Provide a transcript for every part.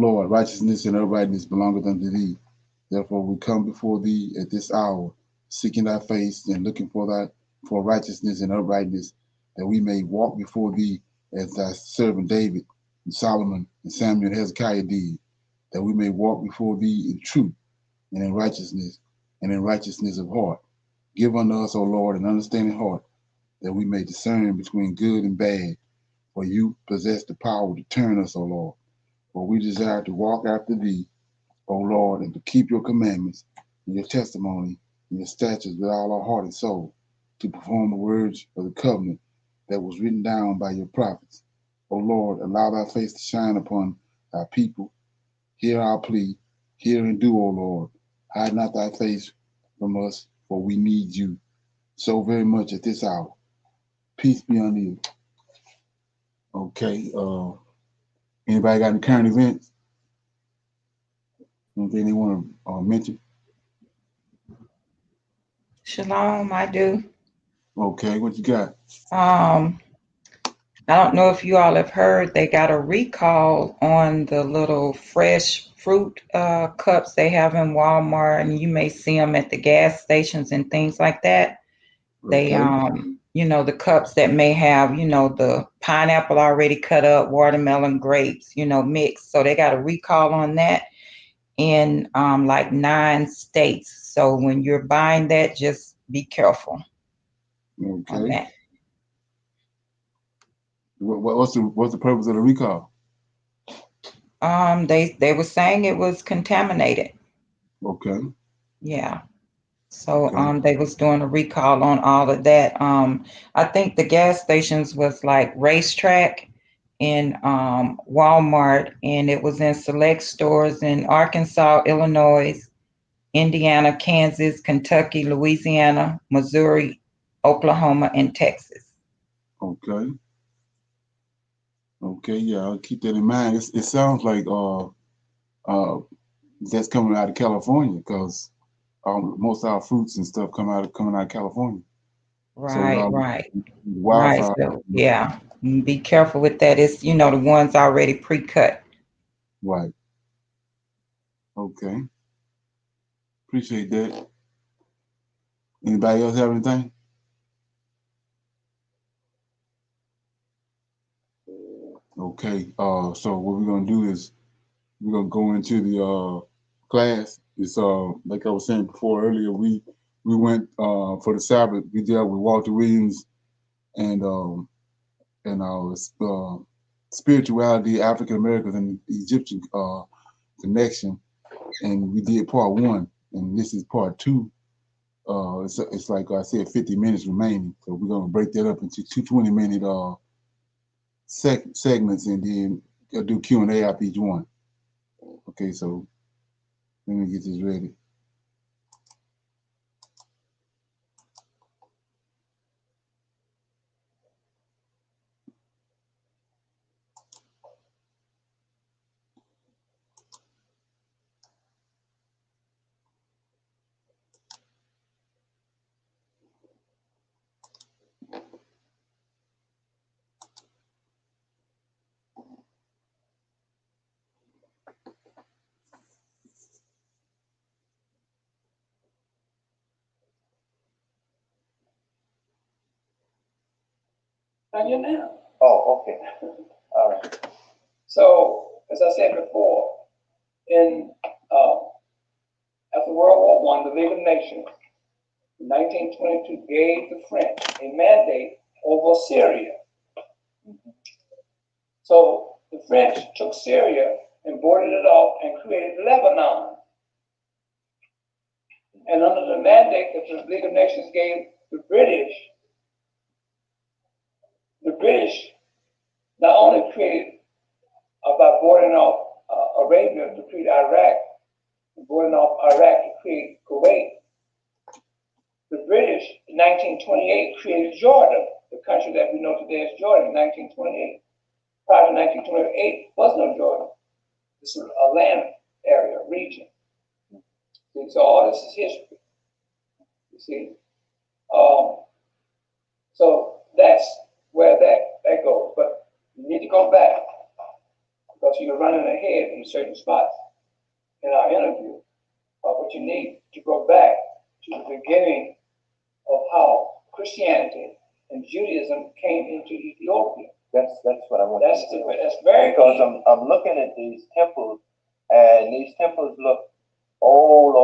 Lord, righteousness and uprightness belongeth unto thee. Therefore we come before thee at this hour, seeking thy face and looking for righteousness and uprightness, that we may walk before thee as thy servant David and Solomon and Samuel and Hezekiah did, that we may walk before thee in truth and in righteousness of heart. Give unto us, O Lord, an understanding heart, that we may discern between good and bad. For you possess the power to turn us, O Lord. For we desire to walk after thee, O Lord, and to keep your commandments and your testimony and your statutes with all our heart and soul, to perform the words of the covenant that was written down by your prophets. O Lord, allow thy face to shine upon thy people. Hear our plea. Hear and do, O Lord. Hide not thy face from us, for we need you so very much at this hour. Peace be unto you. Okay. Anybody got any current events? Anything they want to mention? Shalom, I do. Okay, what you got? I don't know if you all have heard, they got a recall on the little fresh fruit cups they have in Walmart, and you may see them at the gas stations and things like that. They, Okay. the cups that may have, the pineapple already cut up, watermelon, grapes, mixed. So they got a recall on that in like 9 states. So when you're buying that, just be careful on Okay. that. What's the purpose of the recall? They were saying it was contaminated. Okay. Yeah. So Okay. they was doing a recall on all of that. I think the gas stations was like Racetrack in Walmart, and it was in select stores in Arkansas, Illinois, Indiana, Kansas, Kentucky, Louisiana, Missouri, Oklahoma, and Texas. Okay. Okay. Yeah, I'll keep that in mind. It sounds like that's coming out of California because most of our fruits and stuff coming out of California. So with Right, all the right, right. wildfire. So yeah, be careful with that. It's the ones already pre-cut. Right. Okay. Appreciate that. Anybody else have anything? Okay. So what we're gonna do is we're gonna go into the class. It's like I was saying before earlier, we went for the Sabbath. We dealt with Walter Williams and spirituality, African Americans and the Egyptian connection, and we did part one, and this is part two. It's like I said, 50 minutes remaining, so we're gonna break that up into two 20-minute segments, and then do Q&A after each one. Okay, so let me get this ready. On you now. Oh, okay. All right. So, as I said before, in after World War One, the League of Nations in 1922 gave the French a mandate over Syria. So the French took Syria and boarded it off and created Lebanon. And under the mandate that the League of Nations gave the British not only created by boarding off Arabia to create Iraq, boarding off Iraq to create Kuwait. The British in 1928 created Jordan, the country that we know today as Jordan, in 1928. Prior to 1928, was no Jordan. This was a land area, region. See, so all this is history. You see, so that's where that goes. But you need to go back because you're running ahead in certain spots in our interview. But you need to go back to the beginning of how Christianity and Judaism came into Ethiopia. That's what I want. That's very because key. I'm looking at these temples, and these temples look old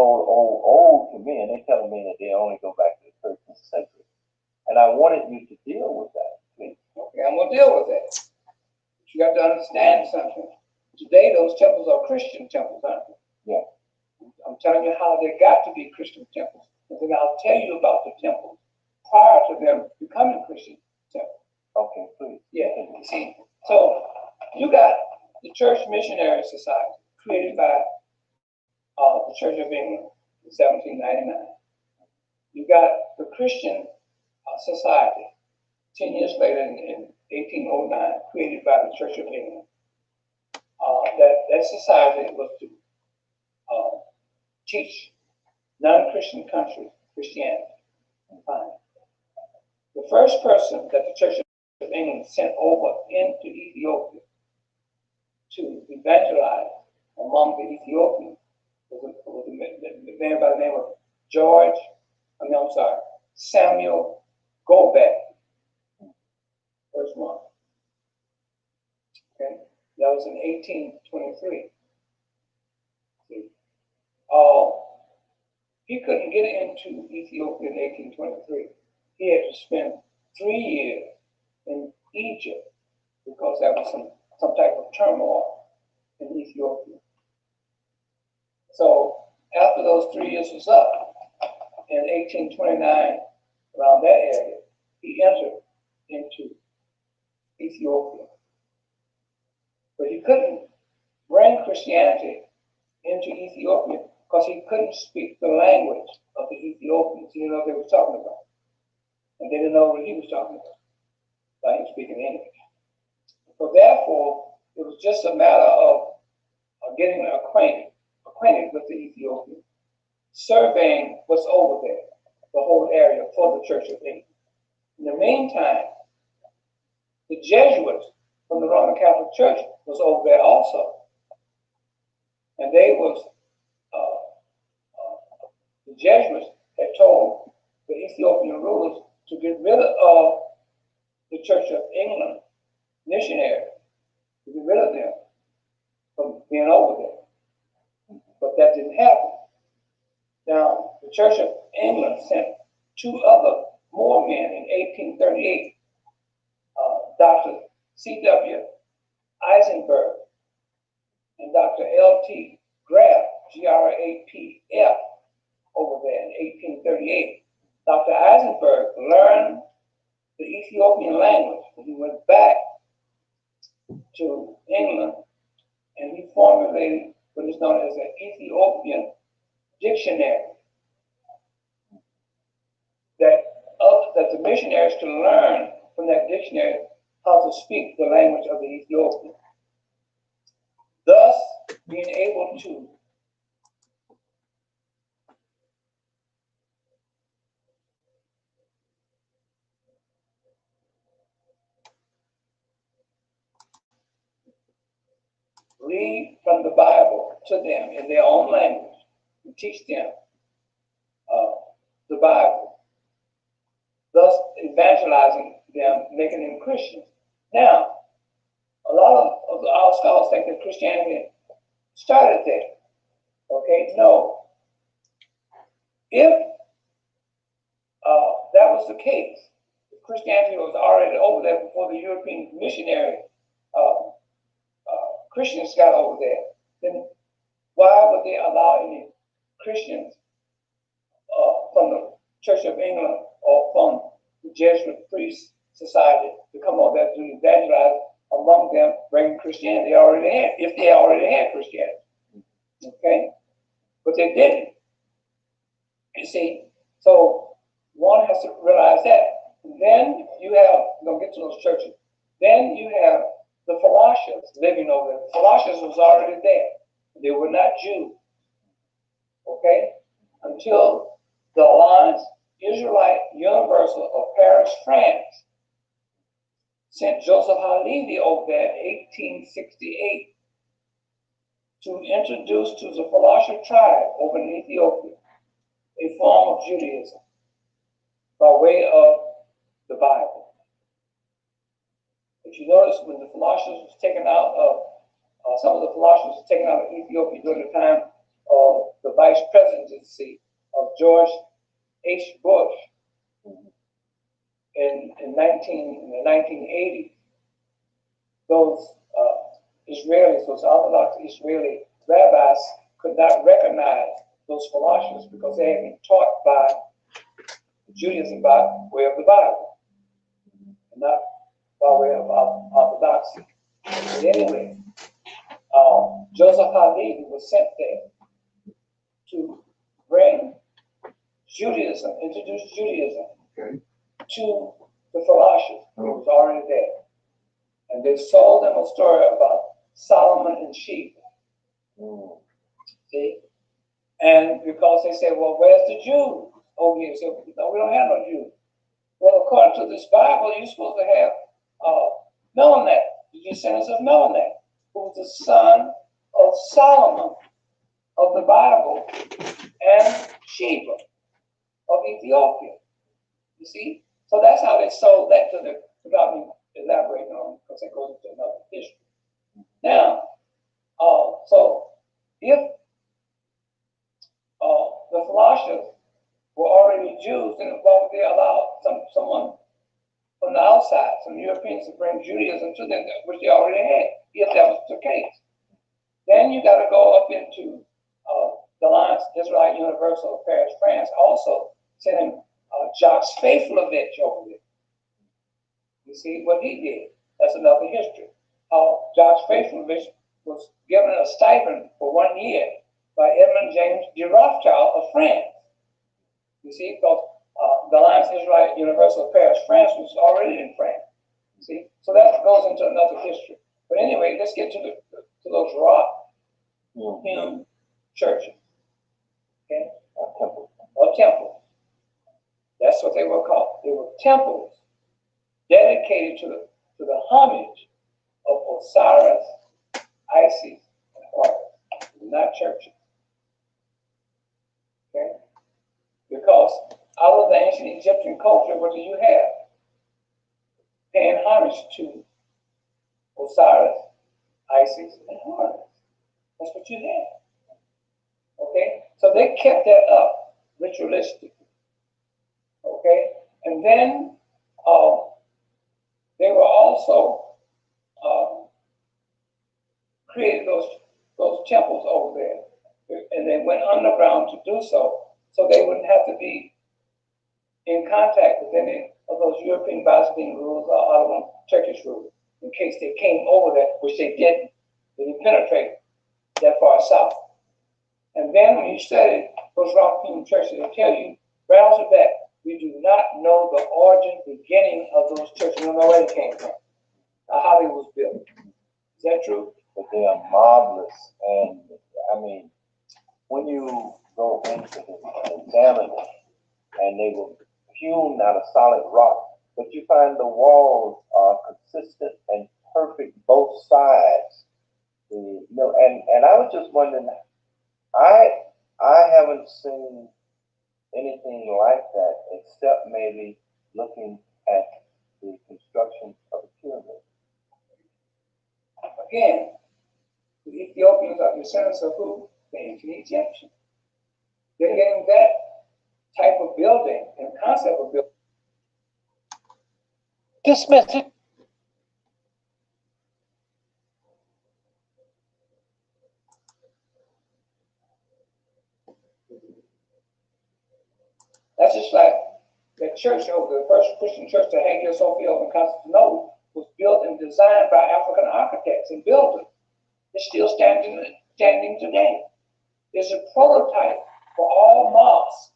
to me, and they're telling me that they only go back to the 13th century. And I wanted you to deal with that, please. Okay, I'm gonna deal with that. But you got to understand something. Today, those temples are Christian temples, aren't they? Yeah. I'm telling you how they got to be Christian temples, and then I'll tell you about the temples prior to them becoming Christian temples. Okay, please. Yeah, you see. So you got the Church Missionary Society created by the Church of England in 1799. You got the Christian Society 10 years later in 1809, created by the Church of England. That society was to teach non-Christian countries Christianity. Fine. The first person that the Church of England sent over into Ethiopia to evangelize among the Ethiopians was a man by the name of Samuel Gobek. First one. Okay, that was in 1823. He couldn't get into Ethiopia in 1823. He had to spend 3 years in Egypt because there was some type of turmoil in Ethiopia. So after those 3 years was up, in 1829, around that area, he entered into Ethiopia. But he couldn't bring Christianity into Ethiopia because he couldn't speak the language of the Ethiopians. He didn't know what they were talking about. And they didn't know what he was talking about by him speaking English. So therefore, it was just a matter of getting acquainted with the Ethiopians, surveying what's over there, the whole area for the Church of England. In the meantime, the Jesuits from the Roman Catholic Church was over there also. And they was, the Jesuits had told the Ethiopian rulers to get rid of the Church of England missionaries, to get rid of them from being over there. But that didn't happen. Now, the Church of England sent 2 other more men in 1838, Dr. C.W. Eisenberg and Dr. L.T. Graff, Grapf, over there in 1838. Dr. Eisenberg learned the Ethiopian language when he went back to England, and he formulated what is known as an Ethiopian dictionary that the missionaries could learn from that dictionary how to speak the language of the Ethiopian, thus being able to read from the Bible to them in their own language and teach them the Bible, thus evangelizing them, making them Christians. Now, a lot of our scholars think that Christianity started there. Okay, no. If that was the case, if Christianity was already over there before the European missionary Christians got over there, then why would they allow any Christians from the Church of England or from the Jesuit priest society to come over there to evangelize among them, bringing Christianity if they already had Christianity? Okay, but they didn't. You see, so one has to realize that. Then you have, we're gonna get to those churches. Then you have the Philossians living over there. The Philossians was already there. They were not Jews. Okay, until the Alliance Israelite Universal of Paris, France, sent Joseph Halevi over there in 1868 to introduce to the Falasha tribe over in Ethiopia a form of Judaism by way of the Bible. If you notice, when the Falashas was taken out of, some of the Falashas was taken out of Ethiopia during the time of the vice presidency of George H. Bush in the 1980s, those Israelis, those Orthodox Israeli rabbis could not recognize those Falashas because they had been taught by Judaism by way of the Bible, and not by way of orthodoxy. But anyway, Joseph Haledhi was sent there to bring Judaism, introduce Judaism to the Falashas. It was already there. And they sold them a story about Solomon and Sheba. See? And because they said, well, where's the Jews? Oh, yeah. So, no, we don't have no Jews. Well, according to this Bible, you're supposed to have Melanctha, the descendants of Melanctha, who was the son of Solomon of the Bible, and Sheba of Ethiopia. You see? So that's how they sold that to the, without me elaborating on it, because it goes into another history. Now, so if the Falashas were already Jews, then why would they allow someone from the outside, some Europeans, to bring Judaism to them, which they already had, if that was the case? Then you got to go up into the Alliance Israelite Universal of Paris, France, also sending Jacques Faithfulovich over there. You see what he did? That's another history. Jacques Faithfulovich was given a stipend for 1 year by Edmund James de Rothschild of France. You see, because the Alliance Israelite Universal of Paris, France was already in France. You see, so that goes into another history. But anyway, let's get to those rock hewn churches, okay, or temples. That's what they were called. They were temples dedicated to the homage of Osiris, Isis, and Horus, not churches. Okay? Because out of the ancient Egyptian culture, what do you have? Paying homage to Osiris, Isis, and Horus. That's what you have. Okay? So they kept that up ritualistically. Okay? And then they were also created those temples over there. And they went underground to do so they wouldn't have to be in contact with any of those European Byzantine rulers or Ottoman Turkish rulers, in case they came over there, which they didn't. They didn't penetrate that far south. And then when you study those rock-hewn churches, they tell you right off the bat, we do not know the origin, beginning of those churches. We don't know where they came from, or how they was built. Is that true? But they are marvelous. And I mean, when you go into them and examine them, and they were hewn out of solid rock, but you find the walls are consistent and perfect both sides. You know, and I was just wondering, I haven't seen anything like that except maybe looking at the construction of the pyramid. Again, the Ethiopians are descendants of who? The ancient Egyptians. They're getting that type of building and concept of building. Dismiss it. That's just like the church, the first Christian church, the Hagia Sophia in Constantinople, was built and designed by African architects and builders. It's still standing today. There's a prototype for all mosques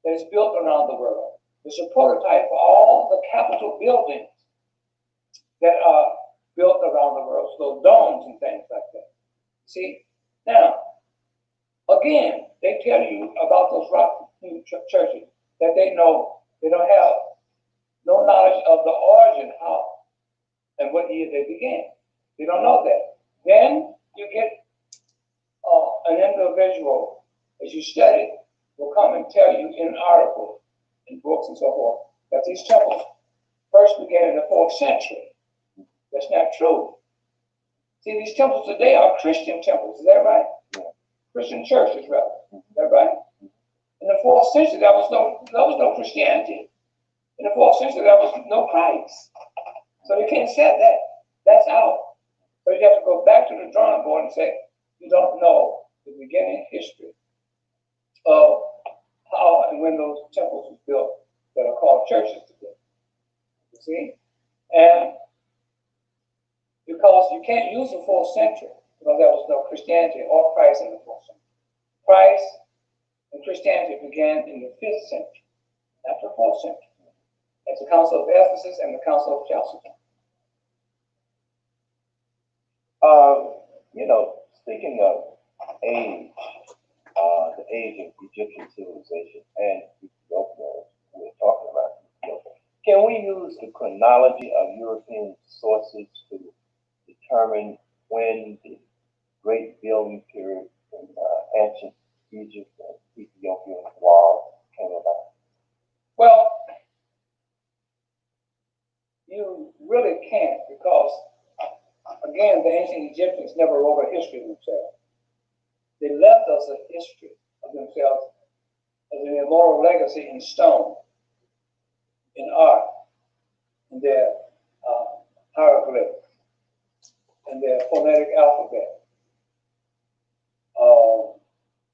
that is built around the world. There's a prototype for all the Capitol buildings that are built around the world, so domes and things like that. See, now, again, they tell you about those rock churches that they don't have no knowledge of the origin, how and what year they began. They don't know that. Then you get an individual, as you study, will come and tell you in articles, in books and so forth, that these temples first began in the 4th century. That's not true. See, these temples today are Christian temples, is that right? Christian churches, rather. Is that right? In the 4th century, there was no Christianity. In the 4th century, there was no Christ. So you can't say that. That's out. So you have to go back to the drawing board and say, you don't know the beginning history of how and when those temples were built that are called churches today. You see? And because you can't use the 4th century because there was no Christianity or Christ in the 4th century. Christ and Christianity began in the 5th century, not the 4th century. At the Council of Ephesus and the Council of Chalcedon. You know, speaking of age, the age of Egyptian civilization and Ethiopia, we were talking about Ethiopia. Can we use the chronology of European sources to determine when the great building period in ancient Egypt and Ethiopian walls came about? Well, you really can't because, again, the ancient Egyptians never wrote a history of themselves. They left us a history of themselves as an immortal legacy in stone, in art, in their hieroglyphs, in their phonetic alphabet,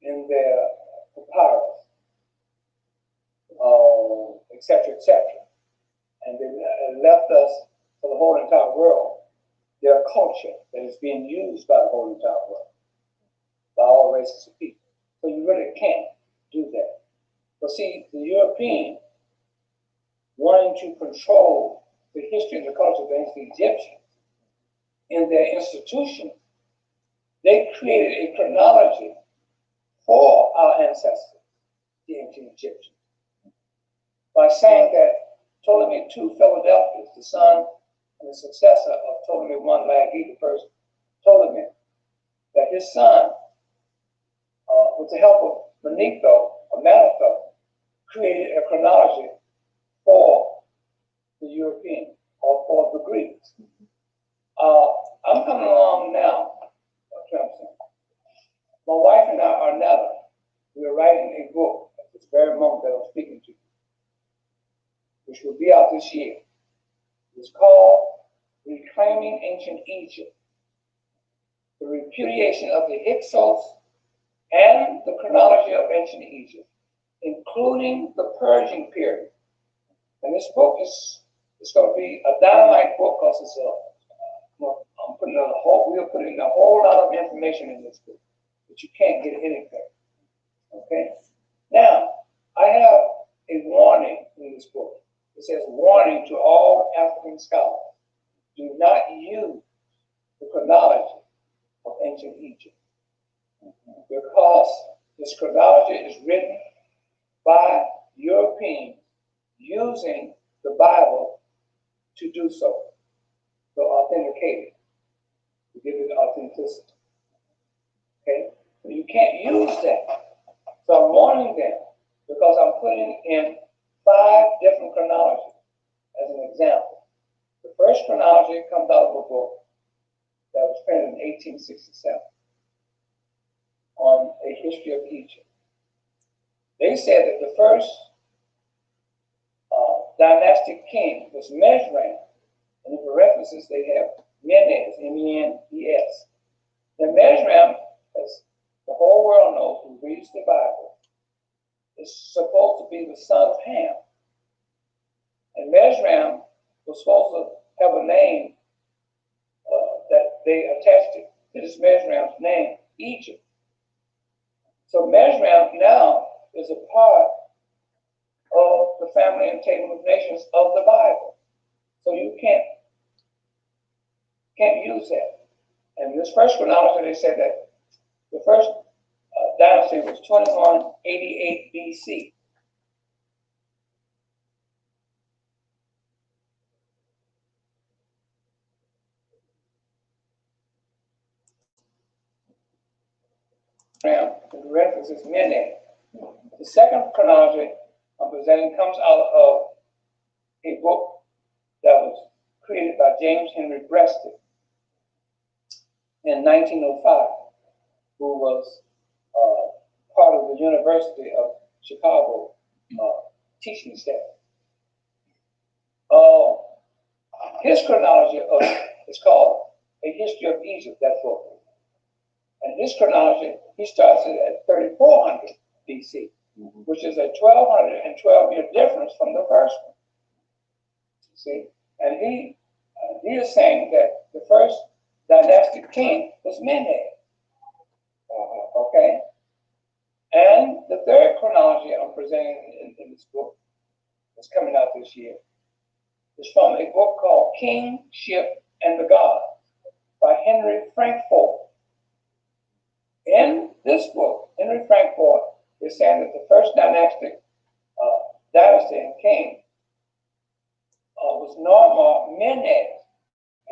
in their papyrus, etc., etc. And they left us for the whole entire world their culture that is being used by the whole entire world, by all races of people. So you really can't do that. But see, the European wanting to control the history and the culture of the ancient Egyptians in their institution, they created a chronology for our ancestors, the ancient Egyptians, by saying that Ptolemy II Philadelphus, the son and the successor of Ptolemy I Lagi, the first Ptolemy, that his son, with the help of Manetho, or Manetho, created a chronology for the European, or for the Greeks. I'm coming along now, my wife and I are now, we are writing a book at this very moment that I'm speaking to you, which will be out this year. It's called Reclaiming Ancient Egypt, the repudiation of the Hyksos and the chronology of ancient Egypt, including the Persian period. And this book is going to be a dynamite book because it's I'm putting we're putting a whole lot of information in this book, but you can't get anything. Okay? Now, I have a warning in this book. It says, warning to all African scholars, do not use the chronology of ancient Egypt because this chronology is written by Europeans using the Bible to do so, to authenticate it, to give it authenticity. Okay? So you can't use that. So I'm warning them because I'm putting in 5 different chronologies as an example. The first chronology comes out of a book that was printed in 1867 on a history of Egypt. They said that the first dynastic king was Mesran, and for references they have Menes, M-E-N-E-S. Now Mesran, as the whole world knows who reads the Bible, is supposed to be the son of Ham. And Mesran was supposed to have a name that they attached it to this Mesran's name, Egypt. So Mesran now is a part of the family and table of nations of the Bible. So you can't use that. And this first chronology, they said that the first dynasty was 2188 BC. Trim, and the reference is Mene. The second chronology I'm presenting comes out of a book that was created by James Henry Breasted in 1905, who was part of the University of Chicago teaching staff. His chronology is called A History of Egypt, that book. And his chronology, he starts it at 3400 BC, which is a 1212-year difference from the first one. See? And he is saying that the first dynastic king was Mene. Okay? And the third chronology I'm presenting in this book, that's coming out this year, is from a book called Kingship and the Gods by Henry Frankfort. In this book, Henry Frankfort is saying that the first dynastic dynasty and king was Norma Mened,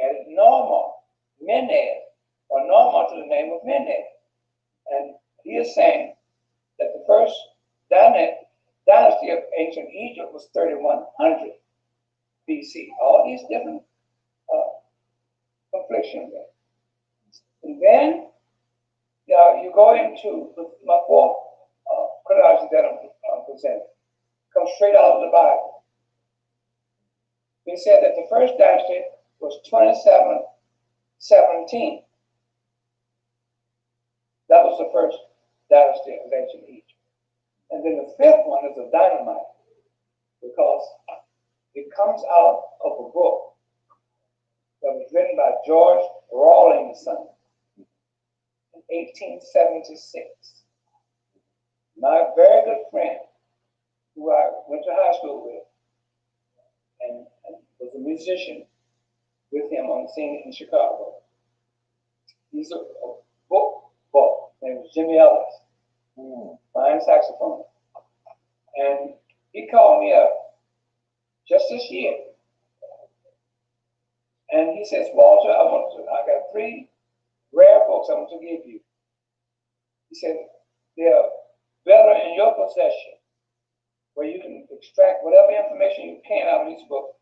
added Norma Mened, or Norma to the name of Mened. And he is saying that the first dynasty of ancient Egypt was 3100 BC. All these different conflictions there. And then you go into my fourth chronology that I'm presenting. Comes straight out of the Bible. He said that the first dynasty was 2717. That was the first dynasty of ancient Egypt. And then the fifth one is a dynamite, because it comes out of a book that was written by George Rawlinson in 1876. My very good friend, who I went to high school with, and was a musician with him on the scene in Chicago. He's a book buff. His name was Jimmy Ellis, fine saxophone. And he called me up just this year. And he says, Walter, I got 3 rare books I want to give you. He said, they're better in your possession, where you can extract whatever information you can out of these books,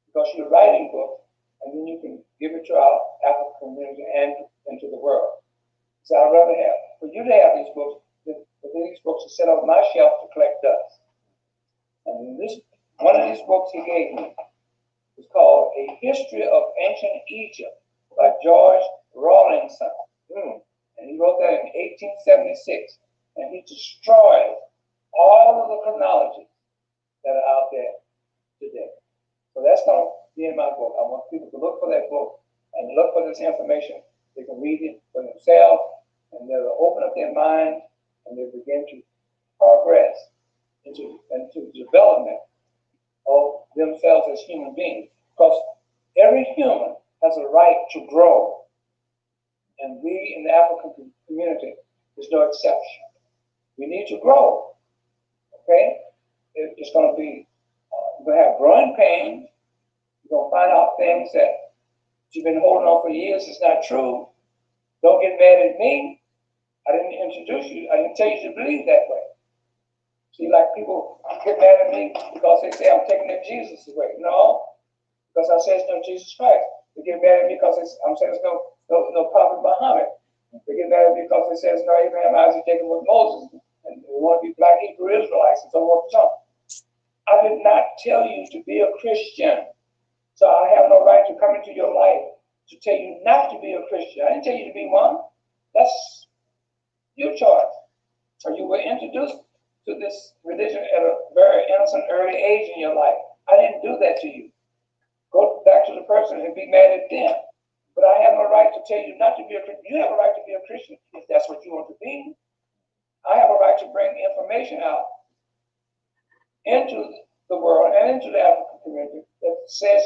because you're writing books, and then you can give it to our African community and into the world. So I'd rather have, for you to have these books, these books are set on my shelf to collect dust. And one of these books he gave me is called A History of Ancient Egypt by George Rawlinson. And he wrote that in 1876. And he destroyed all of the chronologies that are out there today. So that's going to be in my book. I want people to look for that book and look for this information. They can read it for themselves, and they'll open up their mind, and they'll begin to progress into development of themselves as human beings. Because every human has a right to grow. And we in the African community is no exception. We need to grow, okay? It's going to be, you're going to have growing pains. You're going to find out things that you've been holding on for years is not true. Don't get mad at me. I didn't introduce you. I didn't tell you to believe that way. See, like people get mad at me because they say I'm taking their Jesus away. No, because I say it's no Jesus Christ. They get mad at me because I'm saying it's no Prophet Muhammad. They get mad at me because they say it's no Abraham, Isaac, Jacob, with Moses. And they want to be black Hebrew Israelites and so forth and so on. I did not tell you to be a Christian. So I have no right to come into your life to tell you not to be a Christian. I didn't tell you to be one. That's your choice. So you were introduced to this religion at a very innocent early age in your life. I didn't do that to you. Go back to the person and be mad at them. But I have no right to tell you not to be a Christian. You have a right to be a Christian if that's what you want to be. I have a right to bring information out into the world and into the African community that says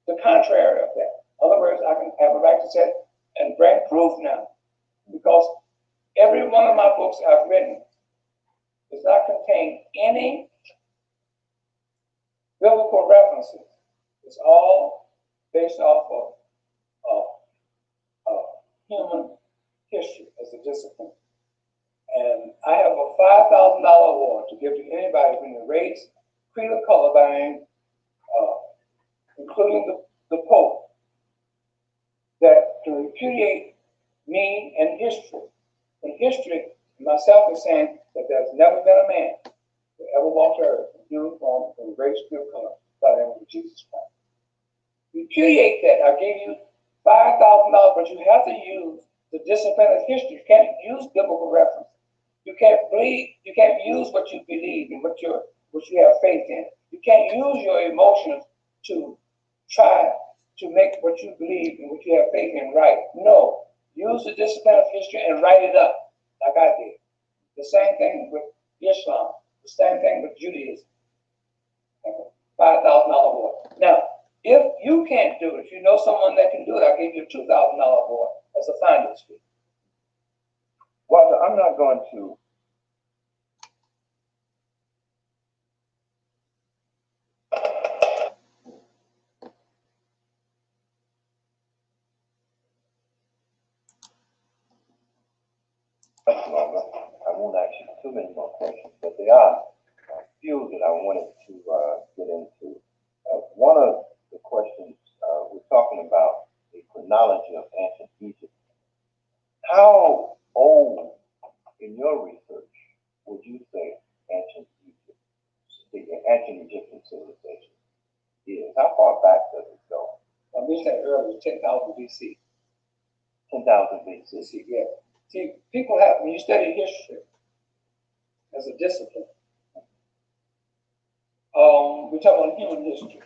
the contrary of that. In other words, I can have a right to say and bring proof now, because every one of my books I've written does not contain any biblical references. It's all based off of human history as a discipline. And I have a $5,000 award to give to anybody from the race, creed, or color by name, including the Pope, that can repudiate me and history. In history, myself is saying that there's never been a man that ever walked the earth in human form from race, creed, or color by the name of Jesus Christ. Repudiate that. I'll give you $5,000, but you have to use the discipline of history. You can't use biblical reference. You can't use what you believe and what you have faith in. You can't use your emotions to try to make what you believe and what you have faith in right. No. Use the discipline of history and write it up, like I did. The same thing with Islam. The same thing with Judaism. $5,000 award. Now, if you can't do it, if you know someone that can do it, I'll give you a $2,000 award as a finder's fee. Walter, I'm not going to longer. I won't ask you too many more questions, but there are a few that I wanted to get into. One of the questions we're talking about the chronology of ancient Egypt. How old, in your research, would you say ancient Egypt, the ancient Egyptian civilization is? How far back does it go? We said earlier, 10,000 BC. 10,000 BC. Yeah. See, people have, when you study history as a discipline, we're talking about human history.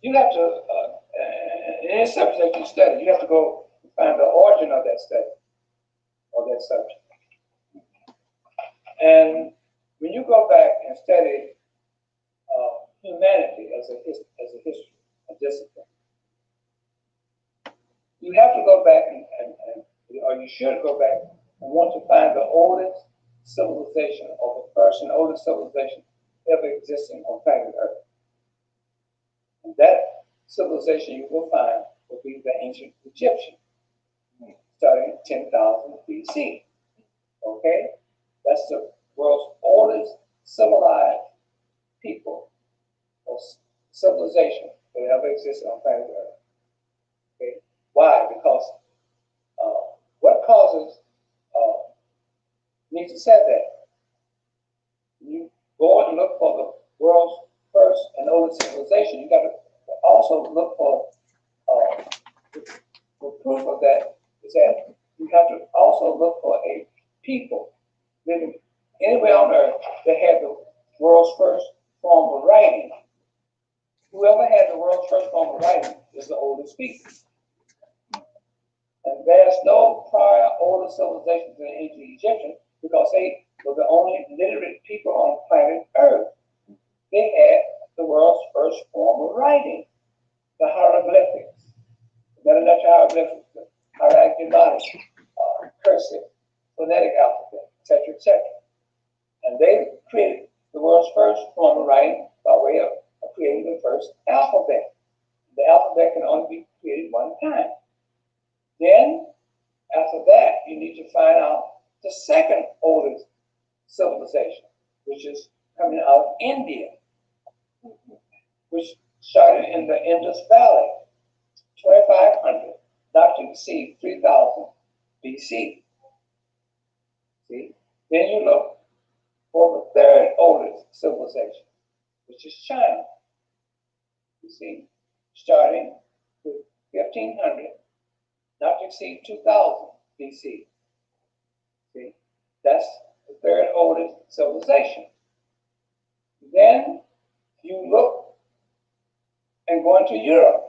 You have to, in any subject that you study, you have to go find the origin of that study or that subject. And when you go back and study humanity as a history, a discipline, you have to go back or you should go back and want to find the oldest civilization or the first and oldest civilization ever existing on planet Earth. And that civilization you will find will be the ancient Egyptian, starting 10,000 BC. Okay? That's the world's oldest civilized people or civilization that ever existed on planet Earth. Okay? Why? Because what causes Nietzsche said that you go and look for the world's first and oldest civilization, you got to also look for the proof of that is that you have to also look for a people living anywhere on earth that had the world's first form of writing. Whoever had the world's first form of writing is the oldest people. And there's no prior older civilizations than the ancient Egyptians because they were the only literate people on planet Earth. They had the world's first form of writing, the hieroglyphics, the Meta-Nature hieroglyphics, the hieratic, cursive, phonetic alphabet, etc., etc. And they created the world's first form of writing by way of creating the first alphabet. The alphabet can only be created one time. Then, after that, you need to find out the second oldest civilization, which is coming out of India, which started in the Indus Valley, 2500, not to exceed 3000 BC. See? Then you look for the third oldest civilization, which is China. You see, starting with 1500, not to exceed 2000 BC. See, that's the third oldest civilization. Then you look and go into Europe.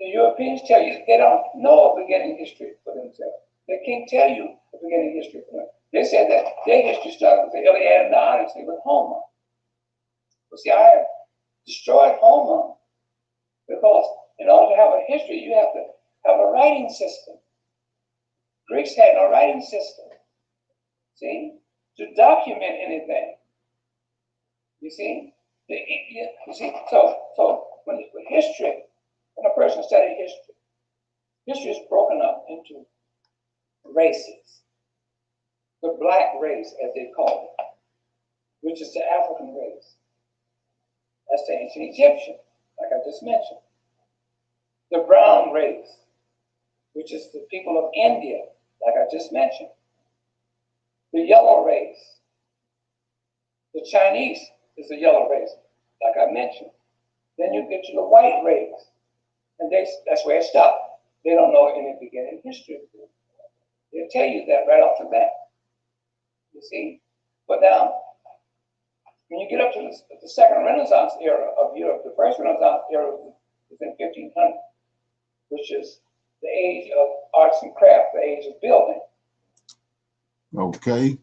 The Europeans tell you they don't know a beginning history for themselves. They can't tell you the beginning history for them. They said that their history started with the Iliad and the Odyssey with Homer. But see, I have destroyed Homer because in order to have a history, you have to have a writing system. Greeks had no writing system. See? To document anything. You see? You see? So when history, when a person studies history, history is broken up into races. The black race, as they call it, which is the African race. That's the ancient Egyptian, like I just mentioned. The brown race, which is the people of India, like I just mentioned. The yellow race. The Chinese is the yellow race, like I mentioned. Then you get to the white race, and that's where it stopped. They don't know any beginning history. They'll tell you that right off the bat. You see? But now, when you get up to the second Renaissance era of Europe, the first Renaissance era was in 1500, which is the age of arts and craft, the age of building. Okay.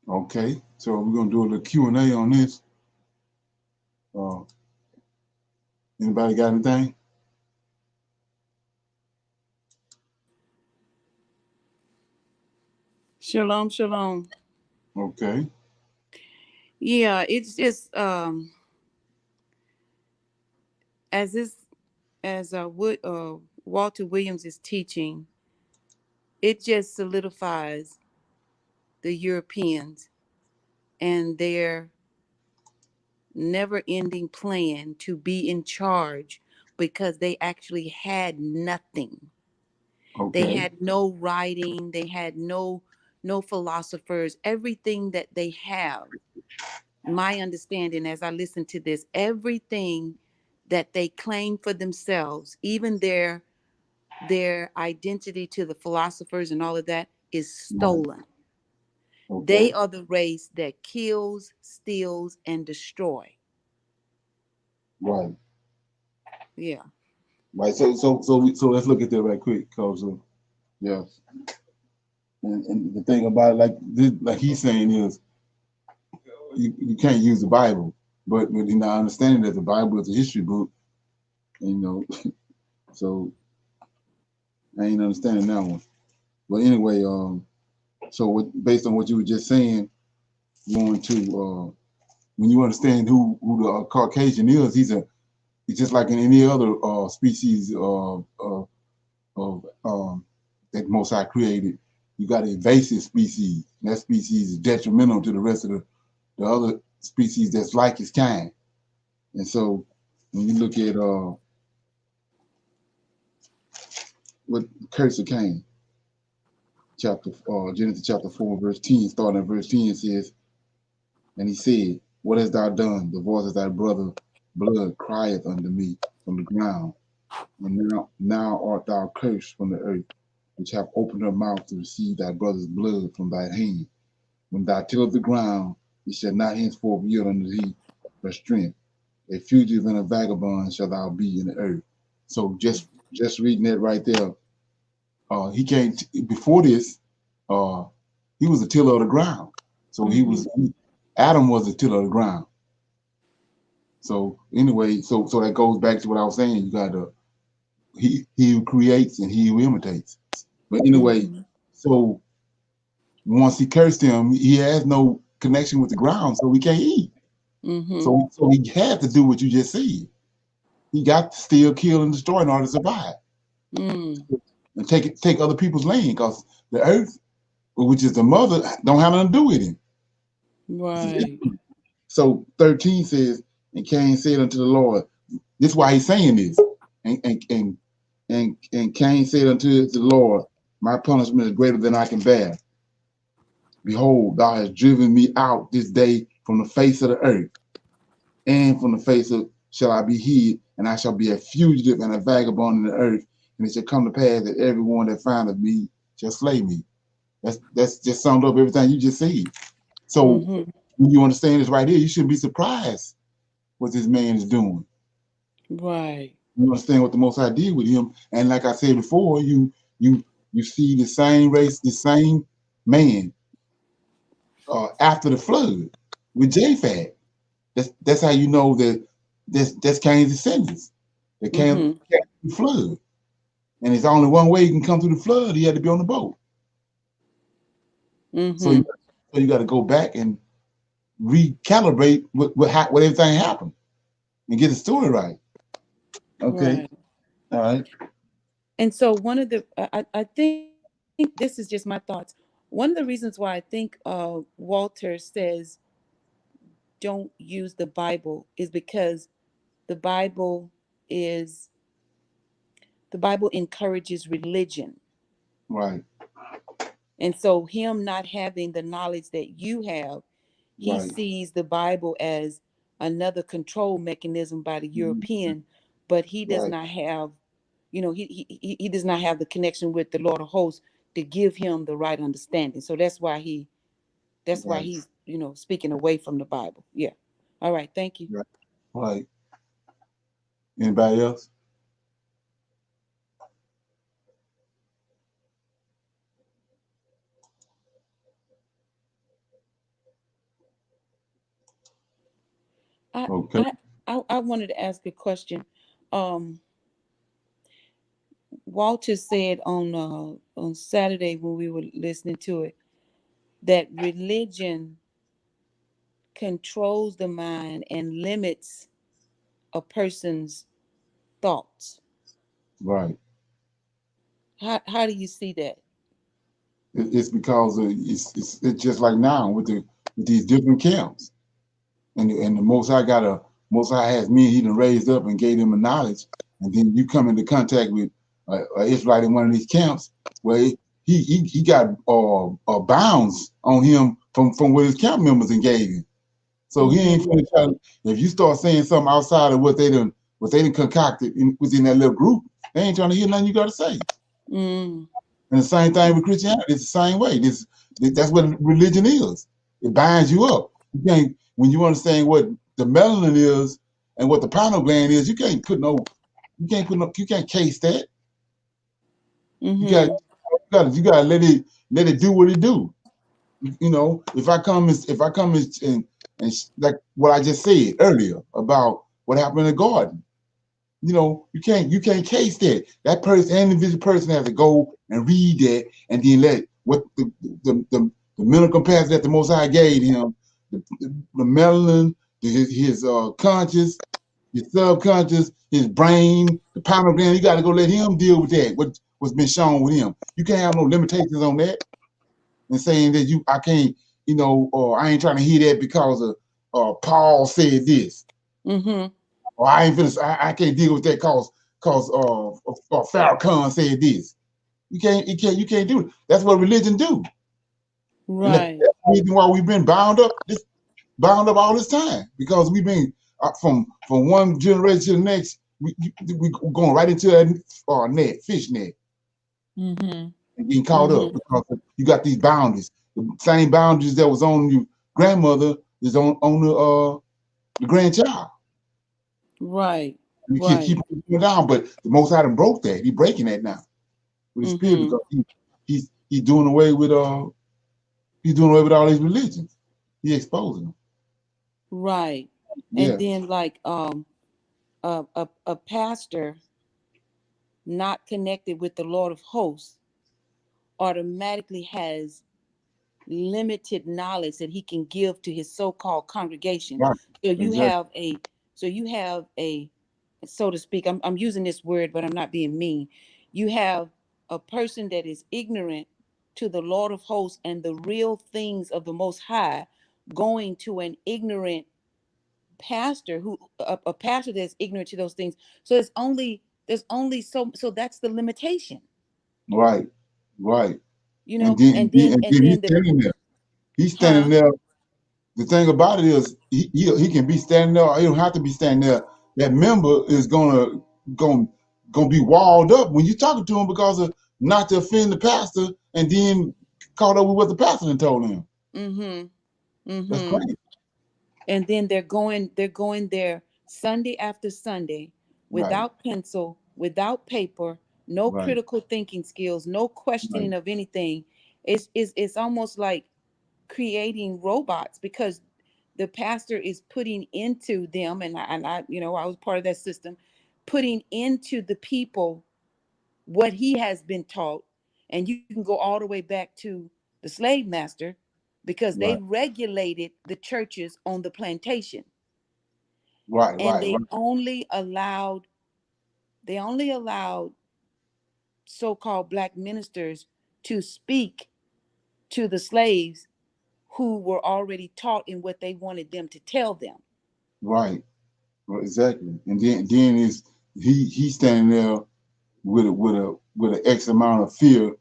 Okay. So we're gonna do a little Q&A on this. Anybody got anything? Shalom, shalom. Okay. Yeah, it's just as Walter Williams is teaching, it just solidifies the Europeans and their never-ending plan to be in charge, because they actually had nothing. Okay. They had no writing, they had no philosophers. Everything that they have, my understanding as I listen to this, everything that they claim for themselves, even their identity to the philosophers and all of that, is stolen. Okay. They are the race that kills, steals, and destroy. Right. Yeah. Right. So let's look at that right quick, cause yeah. And the thing about it, like he's saying is, you can't use the Bible, but in our understanding that the Bible is a history book, so I ain't understanding that one. But anyway, so based on what you were just saying, going to when you understand who the Caucasian is, he's just like in any other species of that Most High created. You got an invasive species. And that species is detrimental to the rest of the other species that's like its kind. And so when you look at what curse of Cain, Genesis chapter 4, verse 10, starting at verse 10 says, and he said, what hast thou done? The voice of thy brother blood crieth unto me from the ground. And now art thou cursed from the earth, which have opened her mouth to receive thy brother's blood from thy hand. When thou tillest the ground, it shall not henceforth yield unto thee but strength. A fugitive and a vagabond shall thou be in the earth. So just reading that right there, he came before this, he was a tiller of the ground. So Adam was a tiller of the ground. So anyway, so that goes back to what I was saying. You got he who creates and he who imitates. But anyway, so once he cursed him, he has no connection with the ground, so he can't eat. So he had to do what you just said. He got to steal, kill, and destroy in order to survive. And take other people's land, because the earth, which is the mother, don't have nothing to do with him. Right. So 13 says, and Cain said unto the Lord, this is why he's saying this. And Cain said unto the Lord, my punishment is greater than I can bear. Behold, thou hast driven me out this day from the face of the earth, and from the face of shall I be hid, and I shall be a fugitive and a vagabond in the earth. And it shall come to pass that everyone that findeth me shall slay me. That's just summed up everything you just said. So when you understand this right here, you shouldn't be surprised what this man is doing. Right. You understand what the Most High did with him, and like I said before, you see the same race, the same man after the flood with Japhet. That's how you know that that's Cain's descendants. That came through the flood, and it's only one way you can come through the flood. He had to be on the boat. So you got to go back and recalibrate what everything happened and get the story right. Okay. Right. All right. And so one of the I think this is just my thoughts. One of the reasons why I think Walter says don't use the Bible is because the Bible is the Bible encourages religion. Right. And so him not having the knowledge that you have, he Right. sees the Bible as another control mechanism by the Mhm. European, but he does Right. not have, he does not have the connection with the Lord of hosts to give him the right understanding. So that's why Right. he's, speaking away from the Bible. Yeah. All right. Thank you. Right. Right. Anybody else? I Okay. I I wanted to ask a question. Um, Walter said on Saturday when we were listening to it that religion controls the mind and limits a person's thoughts. Right. How do you see that? It's because it's just like now with these different camps, and the Most High has me. He done raised up and gave them a knowledge, and then you come into contact with a Israelite in one of these camps where he got bounds on him from what his camp members and gave him. So he ain't Mm-hmm. finna try. If you start saying something outside of what they done concocted within that little group, they ain't trying to hear nothing you got to say. Mm. And the same thing with Christianity. It's the same way. That's what religion is. It binds you up. You can't when you understand what the melanin is and what the pineal gland is. You can't case that. You got Mm-hmm. you got to let it do what it do. If I come and like what I just said earlier about what happened in the garden. You can't case that. That person, individual person, has to go and read that, and then let what the mental capacity that the Most High gave him, the melanin, his conscious, his subconscious, his brain, the pineal gland. You got to go let him deal with that. What's been shown with him. You can't have no limitations on that, and saying that I can't, or I ain't trying to hear that because of Paul said this. Mm-hmm. Or I can't deal with that cause Farrakhan said this. You can't do it. That's what religion do. And that's Right. the reason why we've been bound up all this time. Because we've been from one generation to the next, we going right into that fish net, Mm-hmm. and getting caught up Mm-hmm. because you got these boundaries. The same boundaries that was on your grandmother is on the grandchild. Right. We can't keep Right. it down, but the Most High done broke that. He breaking that now with his spirit Mm-hmm. because he's doing away with all these religions. He exposing them. Right. And Yeah, then like a pastor not connected with the Lord of hosts automatically has limited knowledge that he can give to his so-called congregation. right. So you Exactly. have a so to speak, I'm using this word, but I'm not being mean. You have a person that is ignorant to the Lord of hosts and the real things of the Most High going to an ignorant pastor who a pastor that's ignorant to those things. So there's only so that's the limitation, Right, right. you And know, then and and then, then and and then he's then the standing there. He's standing huh there. The thing about it is, he can be standing there. He don't have to be standing there. That member is gonna be walled up when you're talking to him because of not to offend the pastor, and then caught up with what the pastor done told him. mm-hmm That's mm-hmm crazy. and then they're going there Sunday after Sunday Right, without pencil, without paper, no right, critical thinking skills, no right, questioning of anything. It's almost like creating robots because the pastor is putting into them, and I I was part of that system, putting into the people what he has been taught. And you can go all the way back to the slave master because they right, regulated the churches on the plantation, right, and right, they right, only allowed They only allowed so-called black ministers to speak to the slaves who were already taught in what they wanted them to tell them. Right. Well, exactly. And then is he standing there with an X amount of fear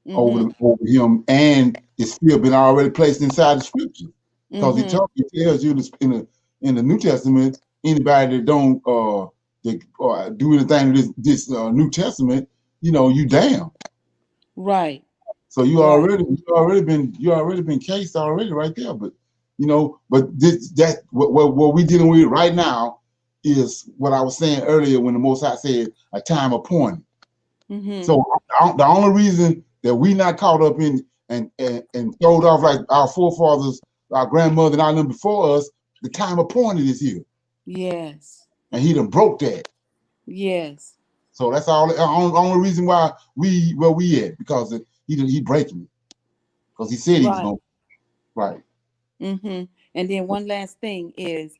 Mm-hmm. over him, and it's still been already placed inside the scripture, because he tells you this in the New Testament, anybody that don't do anything to this New Testament, you damn. Right. So you Right. already been cased already right there. But what we dealing with right now is what I was saying earlier when the Most High said a time appointed. Mm-hmm. So the only reason that we not caught up in and throwed off like our forefathers, our grandmother, and all them before us, the time appointed is here, Yes. and he done broke that. Yes. So that's all. The only reason why where we at, because he breaking it, because he said he was Right. gonna. Right. Mm-hmm. And then one last thing is,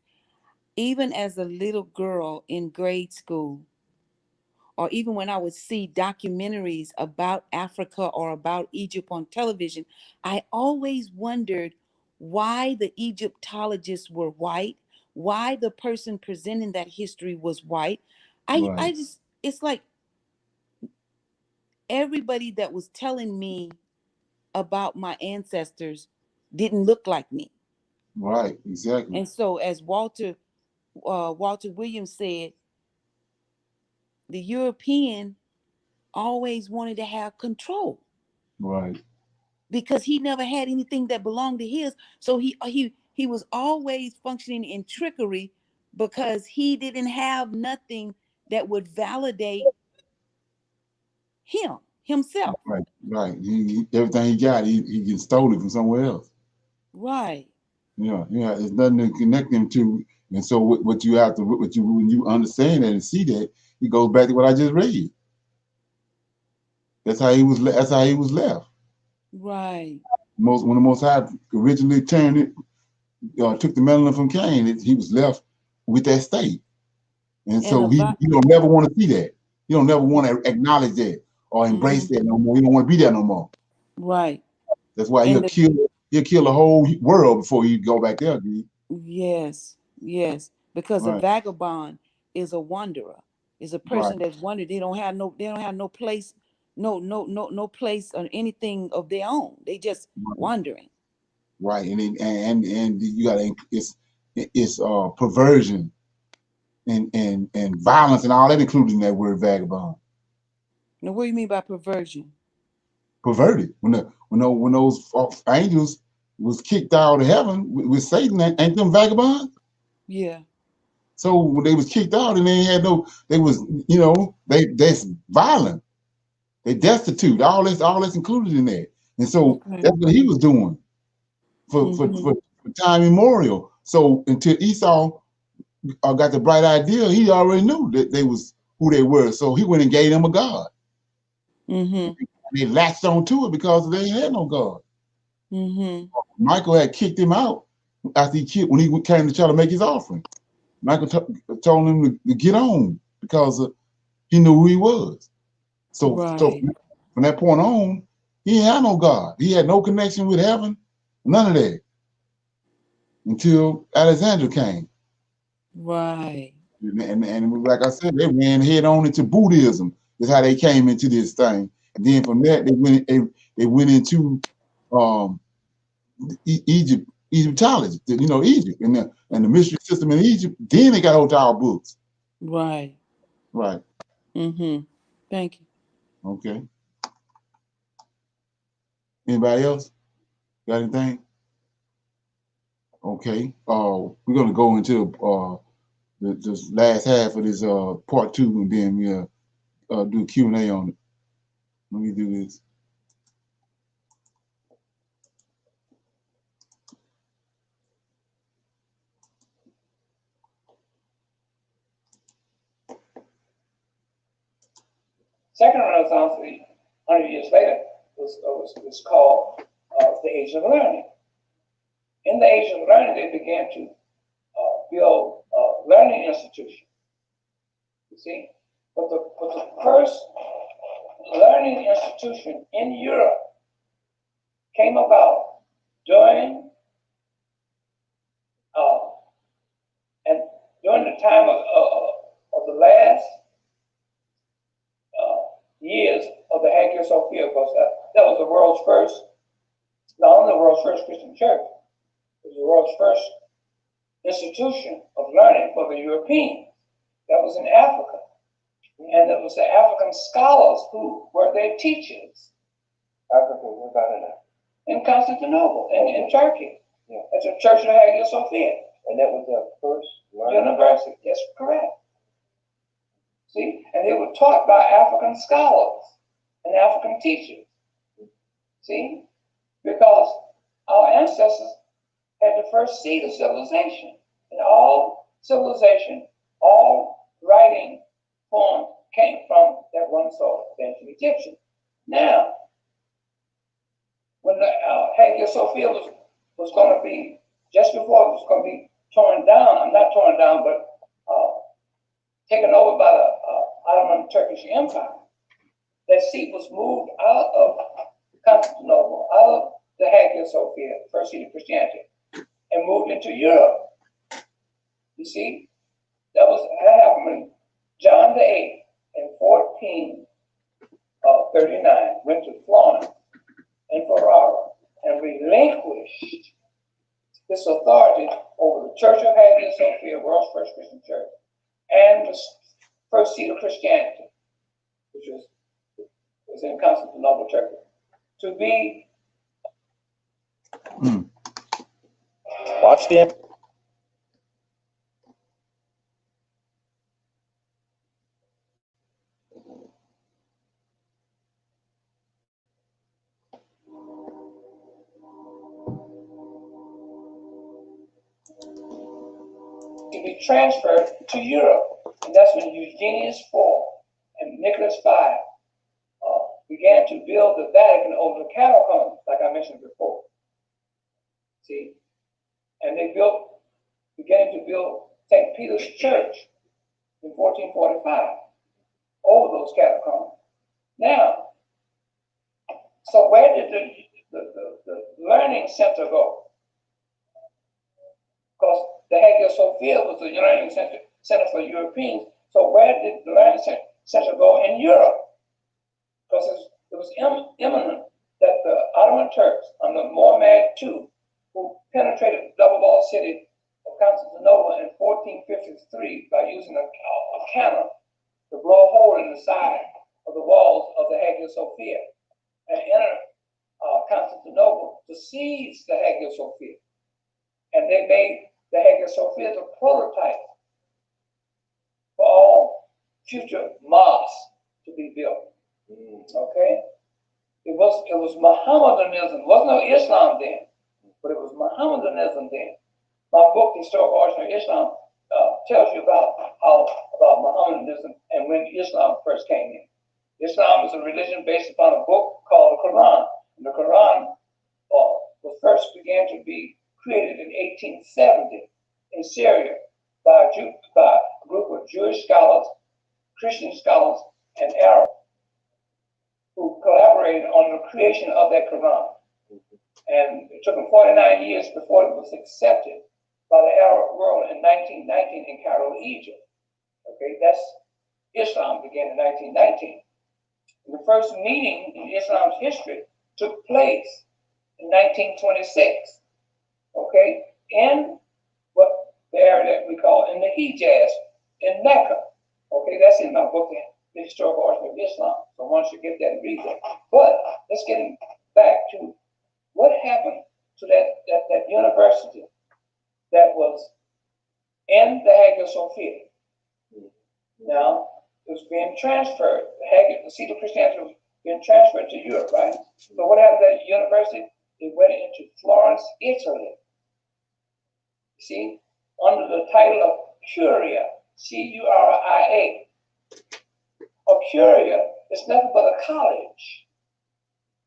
even as a little girl in grade school, or even when I would see documentaries about Africa or about Egypt on television, I always wondered why the Egyptologists were white, why the person presenting that history was white. I just, it's like everybody that was telling me about my ancestors didn't look like me. Right. Exactly. And so, as Walter Williams said, the European always wanted to have control Right. because he never had anything that belonged to his. So he was always functioning in trickery because he didn't have nothing that would validate himself. Right. Right. Everything he got, he gets stolen from somewhere else. Right. Yeah. There's nothing to connect him to. And so what you have to, when you understand that and see that, it goes back to what I just read. That's how he was. That's how he was left. Right. When the Most High originally turned it, took the melanin from Cain, he was left with that state. And so you don't never want to see that. You don't never want to acknowledge that or embrace that no more. You don't want to be there no more. Right. That's why And he'll kill the whole world before you go back there, dude. yes, because a Right. vagabond is a wanderer, is a person Right. that's wandered. They don't have no place, no place or anything of their own. They just wandering. Right. And you got it's perversion and violence and all that included in that word vagabond. Now, what do you mean by perversion? Perverted. When those angels was kicked out of heaven with Satan, ain't them vagabonds? Yeah. So when they was kicked out and that's violent. They destitute. All that's included in that. And so that's what he was doing for time immemorial. So until Esau got the bright idea, he already knew that they was who they were. So he went and gave them a God. They latched on to it because they had no God. Michael had kicked him out after when he came to try to make his offering. Michael told him to get on because he knew who he was. So from that point on, he ain't had no God. He had no connection with heaven, none of that, until Alexander came. Right. And like I said, they ran head on into Buddhism. That's how they came into this thing. And then from that, they went into Egyptology, Egypt and the mystery system in Egypt. Then they got hold of our books. Right. Right. Thank you. Okay. Anybody else got anything? Okay. We're gonna go into this last half of this part 2, and then we'll do Q&A on it. Let me do this. Second Renaissance, 100 years later, was called the Age of Learning. In the Age of Learning, they began to build learning institutions. see? But the first learning institution in Europe came about during and during the time of the last years of the Hagia Sophia, because that was the world's first, not only the world's first Christian church, it was the world's first institution of learning for the Europeans. That was in Africa. And it was the African scholars who were their teachers. Africa, what about it? In Constantinople, in Turkey. Yeah. At the Church of Hagia Sophia. And that was their first learning? University, that's correct. See, and they were taught by African scholars and African teachers. See, because our ancestors had the first seed of civilization. And all civilization, all writing form came from that one source, the ancient Egyptian. Now, when the Hagia Sophia was going to be, just before it was going to be torn down, not torn down, but taken over by the Ottoman Turkish Empire, that seat was moved out of Constantinople, out of the Hagia Sophia, first seat of Christianity, and moved into Europe. You see, that happened when John VIII in 1439 went to Florence and Ferrara and relinquished this authority over the Church of Hagia Sophia, world's first Christian church, and the first seat of Christianity, which was in Constantinople, Turkey, to be Watch them. transferred to Europe. And that's when Eugenius IV and Nicholas V began to build the Vatican over the catacombs, like I mentioned before. See? And they began to build St. Peter's Church in 1445 over those catacombs. Now, so where did the learning center go? Because the Hagia Sophia was the learning center for Europeans. So where did the learning center go in Europe? Because it was imminent that the Ottoman Turks under Muhammad II, who penetrated the double-walled city of Constantinople in 1453 by using a cannon to blow a hole in the side of the walls of the Hagia Sophia and enter Constantinople to seize the Hagia Sophia. And they made the Hagia Sophia the prototype for all future mosques to be built. Okay? It was Mohammedanism. There was no Islam then, but it was Mohammedanism then. My book, The Historical Origin of Islam, tells you about Mohammedanism and when Islam first came in. Islam is a religion based upon a book called the Quran. And the Quran was first began to be created in 1870 in Syria by a group of Jewish scholars, Christian scholars, and Arabs who collaborated on the creation of that Quran. And it took them 49 years before it was accepted by the Arab world in 1919 in Cairo, Egypt. Okay, that's Islam began in 1919. And the first meeting in Islam's history took place in 1926. Okay, in what the area that we call in the Hijaz, in Mecca. Okay, that's in my book, The Historical Origin of Islam. So one should get that and read that. But let's get back to what happened to that university that was in the Hagia Sophia. Now, it was being transferred. The seat of Christianity was being transferred to Europe, right? So what happened to that university? It went into Florence, Italy. See, under the title of Curia, C-U-R-I-A. A curia is nothing but a college.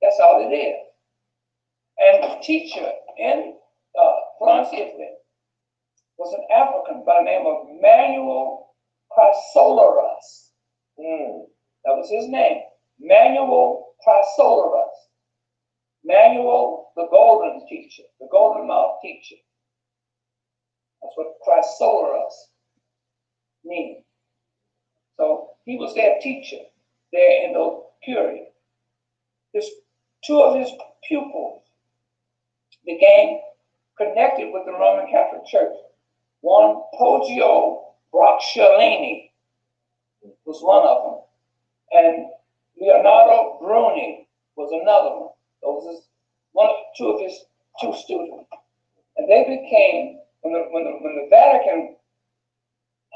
That's all it is. And the teacher in Florence, Italy, was an African by the name of Manuel Chrysolerus. That was his name. Manuel Chrysolerus. Manuel, the golden teacher, the golden mouth teacher. That's what Chrysolerus means. So he was their teacher there in those periods. Two of his pupils became connected with the Roman Catholic Church. One, Poggio Bracciolini, was one of them, and Leonardo Bruni was another one. Those are two of his two students, and they became when the Vatican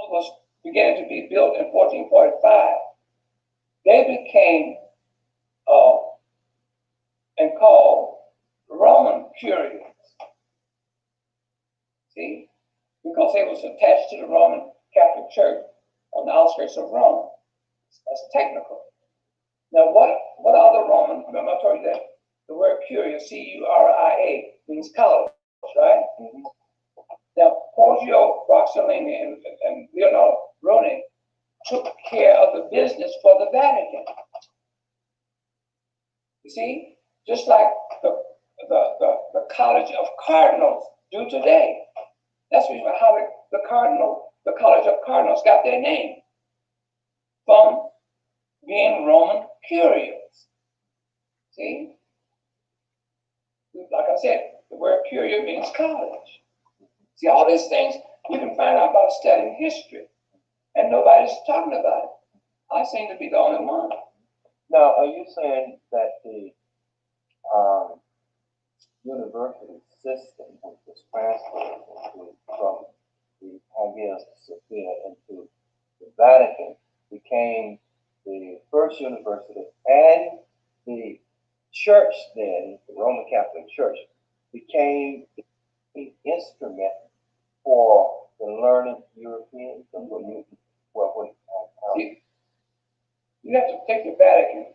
was began to be built in 1445. They became and called Roman Curials. See, because they was attached to the Roman Catholic Church on the outskirts of Rome. That's technical. Now, what are the Roman? Remember, I told you that the word curia, C-U-R-I-A, means college, right? Mm-hmm. Now, Poggio Bracciolini and Leonardo Bruni took care of the business for the Vatican. You see, just like the College of Cardinals do today. That's the reason how the College of Cardinals got their name, from being Roman curials. See? Like I said, the word curia means college. See, all these things you can find out about studying history, and nobody's talking about it. I seem to be the only one. Now, are you saying that the university system was transferred from the Hagia Sophia into the Vatican, became the first university, and the church then, the Roman Catholic Church, became the instrument for the learned Europeans? See, you have to take the Vatican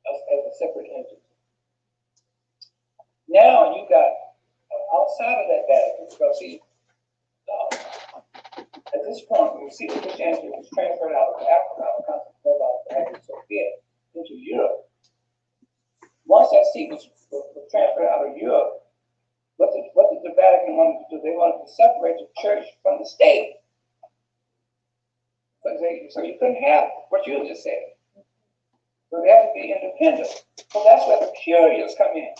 as a separate entity. Now you got outside of that Vatican, because see, at this point, when we see that Christianity was transferred out of Africa, out of Constantinople, out of Hagia Sophia, into Europe. Once that seat was transferred out of Europe, what did the Vatican want to do? They wanted to separate the church from the state. So you couldn't have what you just said. So they have to be independent. So that's where the curious come in.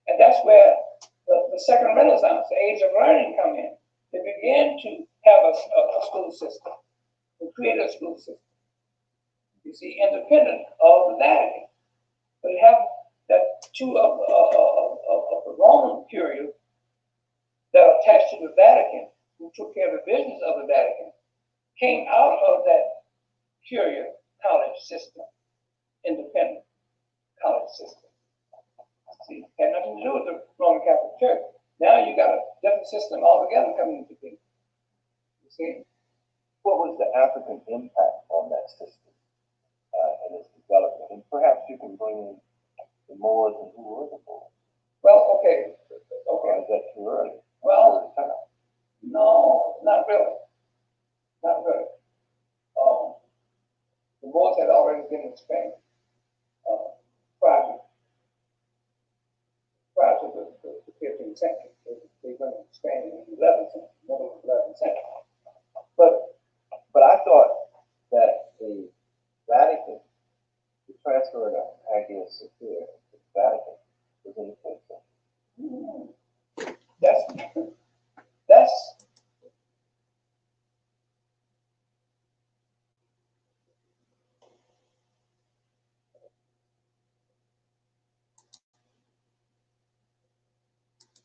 And that's where the second Renaissance, the age of learning, come in. They began to have a school system, to create a school system. You see, independent of the Vatican. But you have that two of the Roman curious that are attached to the Vatican, who took care of the business of the Vatican, came out of that curia college system, independent college system. See, had nothing to do with the Roman Catholic Church. Now you got a different system altogether coming into being. You see? What was the African impact on that system and its development? And perhaps you can bring in the Moors and who were the Moors. Well, okay. Or is that too early? Well, no, not really. Not really. The Moors had already been in Spain prior to the 15th century. They've been in Spain in the 11th century, middle of the 11th century. But I thought that the Vatican, the transfer of Hagia Sophia to the Vatican, was in the 15th century. That's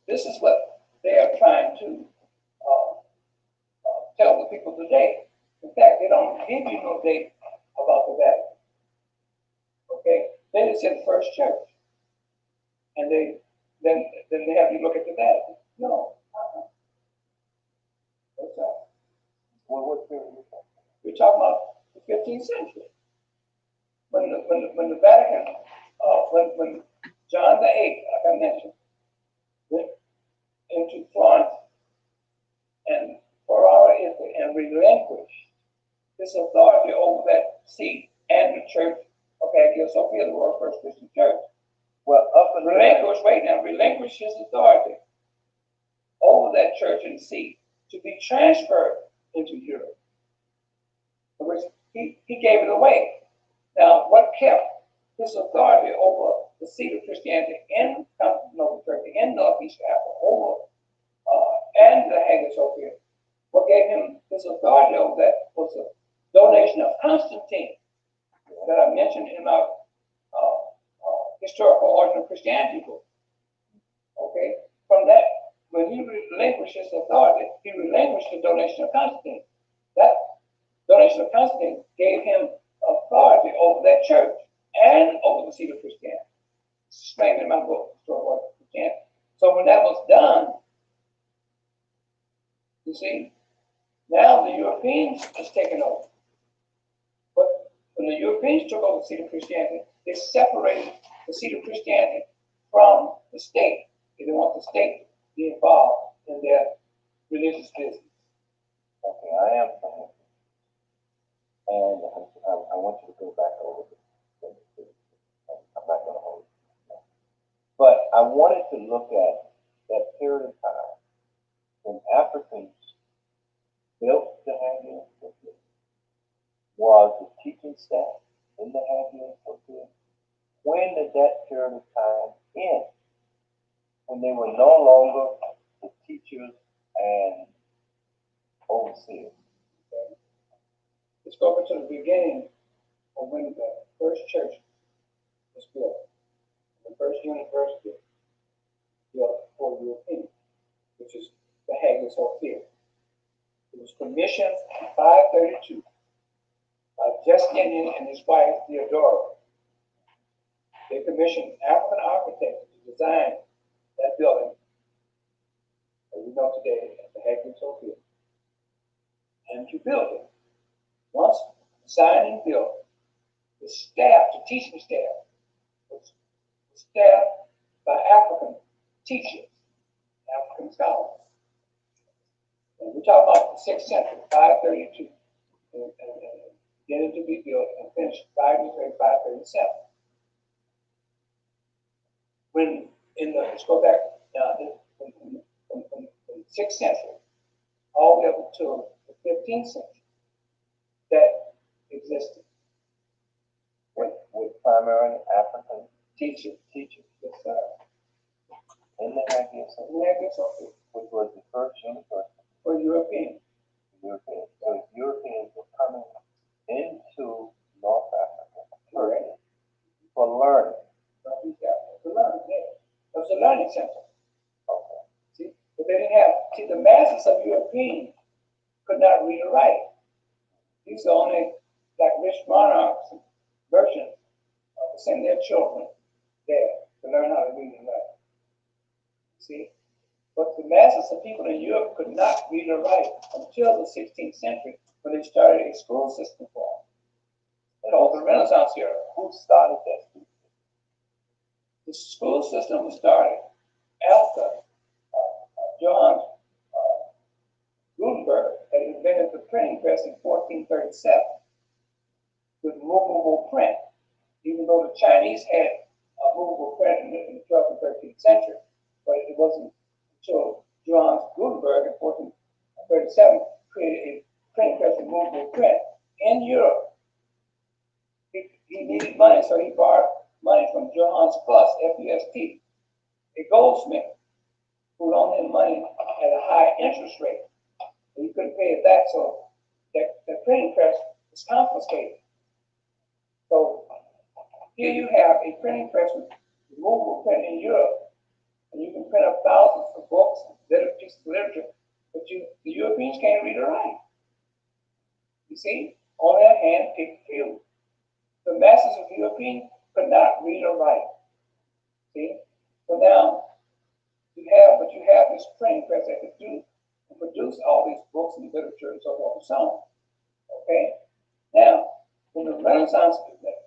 this is what they are trying to tell the people today. In fact, they don't give you no date about the Vatican. Okay, they just said first church, and then they have you look at the Vatican. No, what's that? Well, what period are you talking about? We're talking about the 15th century, when the Vatican, when John VIII, like I mentioned, went into Florence and Ferrara, Italy, and relinquished his authority over that seat and the church of Hagia Sophia, the World First Christian Church. Well, up until Relinquish his authority over that church and seat to be transferred into Europe. In which he gave it away. Now, what kept his authority over the seat of Christianity in Constantinople, Turkey, in Northeast Africa, over and the Hagia Sophia, what gave him his authority over that was the donation of Constantine that I mentioned in my historical origin of Christianity book. Okay, from that, when he relinquished his authority, he relinquished the donation of Constantine. That donation of Constantine gave him authority over that church and over the seat of Christianity. It's explained in my book, Historical Origin of Christianity. So when that was done, you see, now the Europeans is taking over. But when the Europeans took over the seat of Christianity, they separated the seat of Christianity from the state. They didn't want the state to be involved in their religious business. Okay, I am saying, and I want you to go back over this. I'm not going to hold it. But I wanted to look at that period of time when Africans built the Hagia Sophia, was the teaching staff in the Hagia Sophia. When did that period of time end? When they were no longer the teachers and overseers. Okay. Let's go over to the beginning of when the first church was built, the first university built for Europeans, which is the Hagia Sophia. It was commissioned in 532 by Justinian and his wife Theodora. They commissioned African architects to design that building that we know today as the Hagia Sophia, and to build it. Once designed and built, the staff, the teaching staff, was staffed by African teachers, African scholars. And we talk about the 6th century, 532, and beginning to be built and finished 537. When let's go back from the 6th century all the way up to the 15th century, that existed. With primarily African Teachers, teachers yes, sir. in the Hagia Sophia, which was the first university For Europeans. for Europeans. So Europeans were coming into North Africa, Turkey, for learning. To learn, yeah. It was a learning center. Okay. See, but they didn't have, the masses of Europeans could not read or write. These are only like rich monarchs and merchants send their children there to learn how to read and write. See? But the masses of people in Europe could not read or write until the 16th century when they started a school system for them called the Renaissance era. Who started that? The school system was started after Johann Gutenberg had invented the printing press in 1437 with movable print, even though the Chinese had movable print in the 12th and 13th century, but it wasn't until Johann Gutenberg in 1437 created a printing press with movable print in Europe. He needed money, so he borrowed money from Johannes Fust, F-U-S-T, a goldsmith who loaned him money at a high interest rate. He couldn't pay it back, so the printing press was confiscated. So here you have a printing press with movable print in Europe, and you can print up thousands of books, pieces of literature, but the Europeans can't read or write. You see, only a hand-picked few. The masses of Europeans could not read or write. See, so now you have this printing press that could do and produce all these books and literature and so forth and so on. Okay, now when the Renaissance,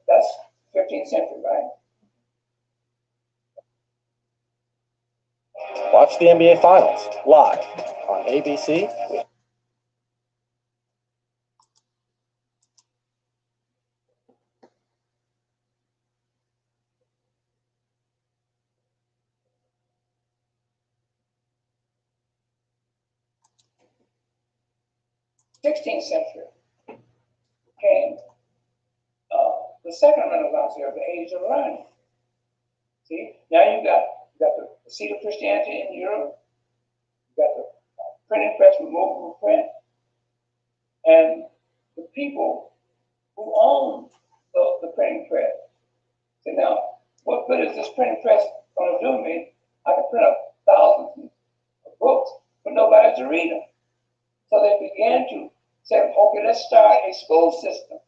that's 15th century, right? Watch the NBA Finals live on ABC. 16th century came the second Renaissance era, the age of learning. See, now you got the seed of Christianity in Europe, you got the printing press removal from print, and the people who own the printing press say, now, what good is this printing press going to do me? I can print up thousands of books, but nobody to read them. So they began to say, okay, let's start a school system.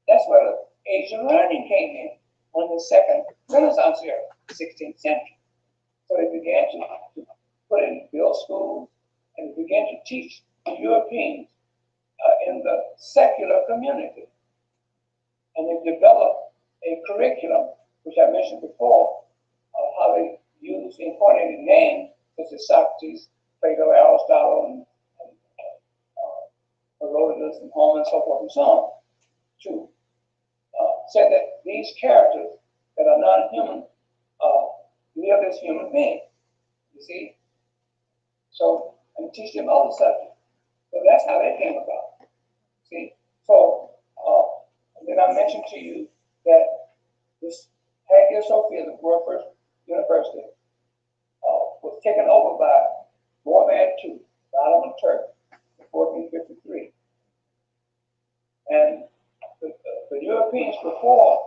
That's where the age of learning came in on the second Renaissance era, 16th century. So they began to put in, build schools, and they began to teach the Europeans in the secular community. And they developed a curriculum, which I mentioned before, how they used incarnated names such as Socrates, Plato, Aristotle, and Herodotus, and Homer, and so forth and so on, to say that these characters that are non-human live as human beings, you see? So, and teach them other subjects. So that's how they came about, see? So, and then I mentioned to you that this Hagia Sophia, the world's first university, was taken over by Mohammed II, the Ottoman Turk, in 1453. And the Europeans before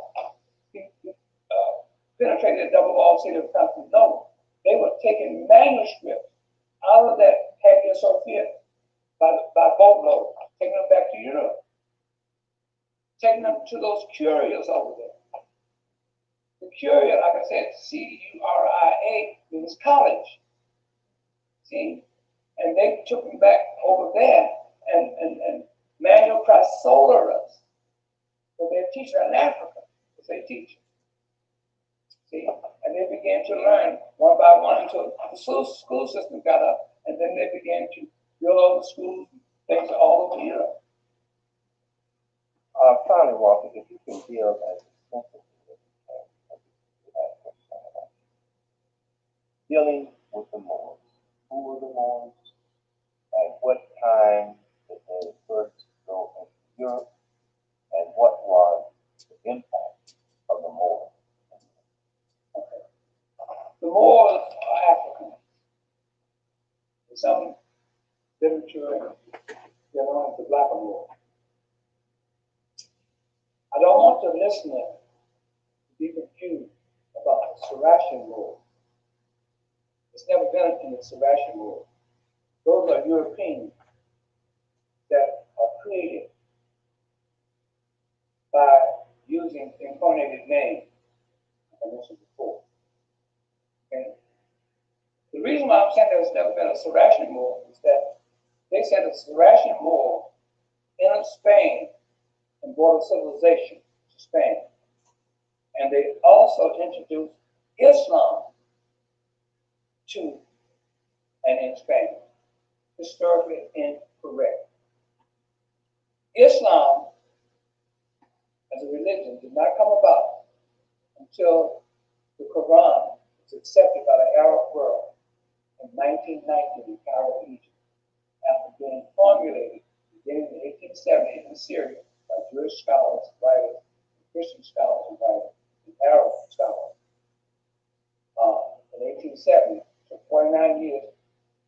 penetrated the double-walled city of Constantinople, they were taking manuscripts out of that Hagia Sophia by boatload, taking them back to Europe, taking them to those curios over there. The curia, like I said, C-U-R-I-A, means college. See? And they took them back over there, and Manuel Chrysoloras was their teacher in Africa, was their teacher. See? And they began to learn one by one until the school system got up, and then they began to build all the schools and things all over Europe. Finally, Walter, if you can give as extensively as you can, dealing with the Moors. Who were the Moors? At what time did they first go into Europe? And what was the impact of the Moors? Okay. The Moors are African. In some literature, they're known as the Black Moors. I don't want the listener to be confused about the Saracen Moors. It's never been in the Saracen Moors. Those are Europeans that are created by using incarnated names, as I mentioned before. Okay? The reason why I'm saying there's never been a Saracen Moor is that they said the Saracen Moor entered Spain and brought a civilization to Spain. And they also introduced Islam to and in Spain. Historically incorrect. Islam as a religion did not come about until the Quran was accepted by the Arab world in 1990 in Cairo, Egypt, after being formulated beginning in the 1870s in Syria by Jewish scholars, writers, Christian scholars, and writers, and Arab scholars. In 1870, it took 49 years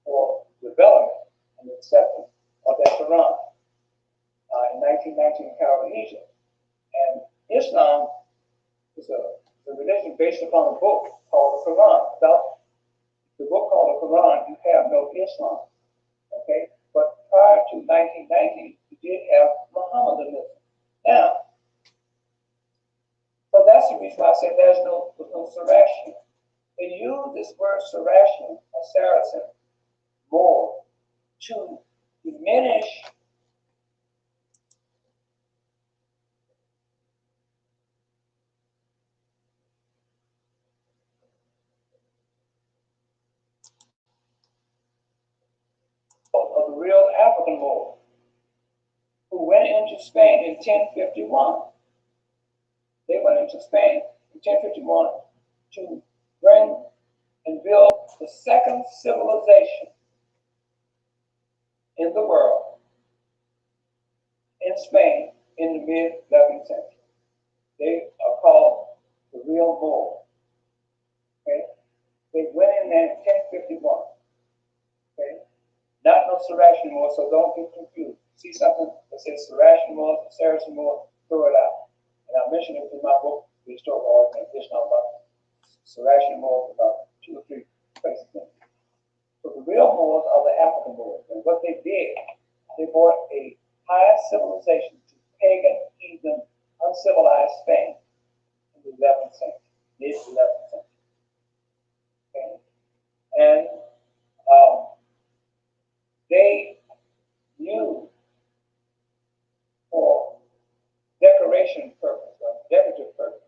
for development and acceptance of that Quran. In 1919 in Cairo, Egypt. And Islam is a religion based upon a book called the Quran. Without the book called the Quran, you have no Islam. Okay? But prior to 1990, you did have Mohammedanism. Now, so that's the reason why I said there's no Saracen. They use this word Saracen or Saracen more to diminish of the real African Moors who went into Spain in 1051. They went into Spain in 1051 to bring and build the second civilization in the world in Spain in the mid-11th century. They are called the real Moors. Okay? They went in there in 1051. Okay? Not no Saracen Moors, so don't get confused. See something that says Saracen Moors and Saracen Moors, throw it out. And I mentioned it in my book, The Historical Organization, about Saracen Moors, about 2 or 3 places in it. So the real Moors are the African Moors. And what they did, they brought a high civilization to pagan, heathen, uncivilized Spain in the 11th century, mid-11th century. Okay? And they used for decoration purpose, or decorative purpose,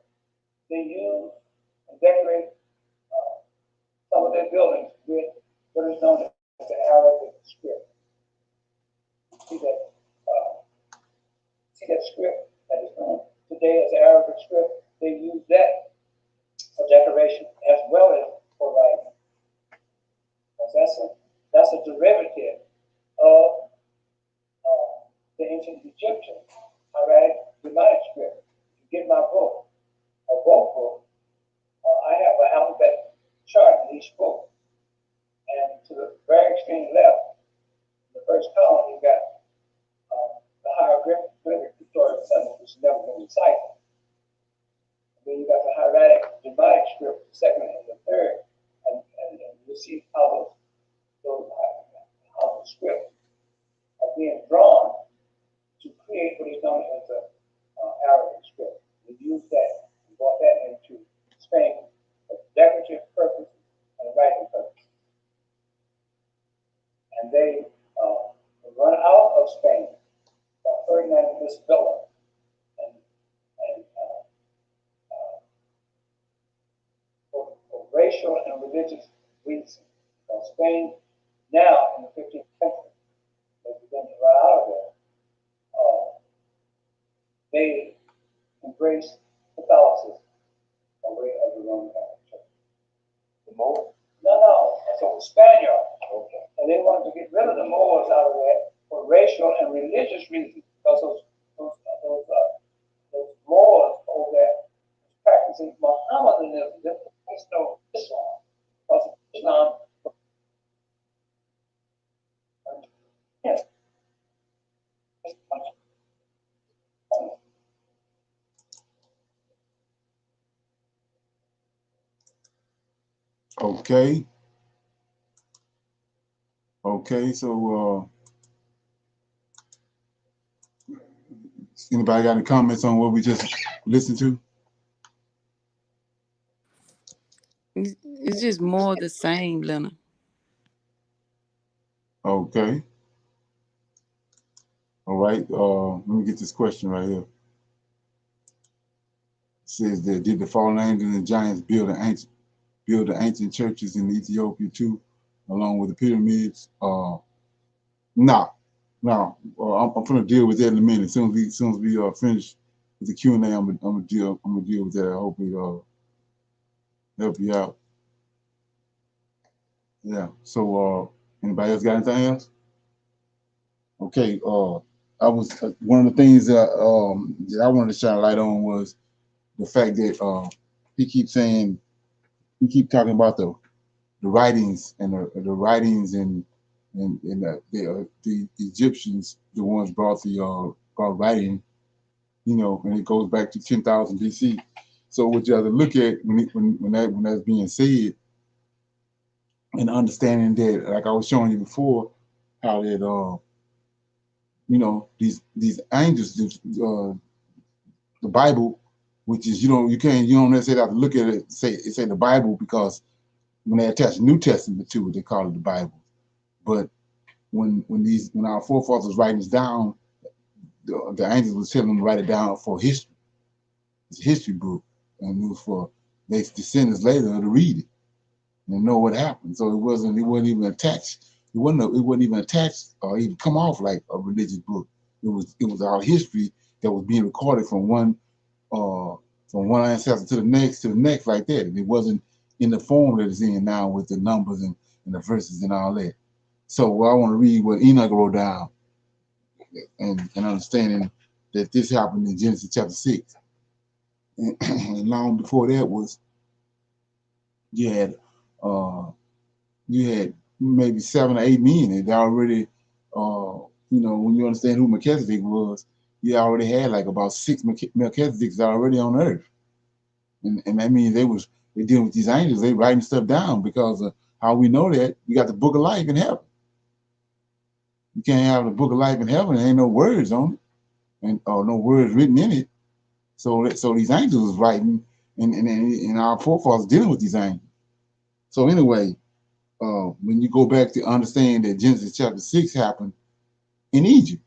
they used and decorate some of their buildings with what is known as the Arabic script. See that script that is known today as the Arabic script? They use that for decoration as well as for writing. That's a derivative of the ancient Egyptian hieratic Demotic script. If you get my book, or both books, I have an alphabet chart in each book. And to the very extreme left, the first column, you've got the hieroglyphic Victorian symbols, which has never been deciphered. And then you got the hieratic Demotic script, the second and the third. And you see how the scripts are being drawn to create what is known as the Arabic script. We use that and brought that into Spain for decorative purposes and writing purposes. And they run out of Spain by Ferdinand Villa and for racial and religious reasons. Spain now in the 15th century, they began to run out of there. They embraced Catholicism by way of the Roman Catholic Church. The Moors? No. So the Spaniards. Okay. And they wanted to get rid of the Moors out of there for racial and religious reasons, because those Moors over there practicing Mohammedanism. There's no Islam. Because Islam. Yes. Okay, so anybody got any comments on what we just listened to? It's just more the same, Leonard. Okay. All right, let me get this question right here. It says that did the fallen angels and giants build the ancient churches in Ethiopia too, along with the pyramids? No. I'm going to deal with that in a minute. As soon as we finish with the Q&A, I'm gonna deal with that. I hope it help you out. Yeah. So anybody else got anything else? Okay. I was one of the things that I wanted to shine a light on was the fact that he keeps talking about the writings and the writings and the Egyptians, the ones brought writing, and it goes back to 10,000 BC. So what you have to look at when that's being said, and understanding that, like I was showing you before, how that these angels, the Bible, which is you don't necessarily have to look at it say the Bible, because when they attach New Testament to it, they call it the Bible. But when our forefathers writing this down, the angels was telling them to write it down for history. It's a history book, and it was for their descendants later to read it and know what happened. So it wasn't even attached. It wasn't even attached or even come off like a religious book. It was our history that was being recorded from one ancestor to the next like that. And it wasn't in the form that it's in now with the numbers and the verses and all that. So I want to read what Enoch wrote down and understanding that this happened in Genesis chapter 6. And long before that was you had uh, you had maybe 7 or 8 men that already when you understand who Melchizedek was, you already had like about 6 Melchizedeks already on earth. And that means they dealing with these angels, they writing stuff down because of how we know that you got the book of life in heaven. You can't have the book of life in heaven, there ain't no words on it, and no words written in it. So these angels is writing, and our forefathers dealing with these angels. So anyway, when you go back to understand that Genesis chapter 6 happened in Egypt,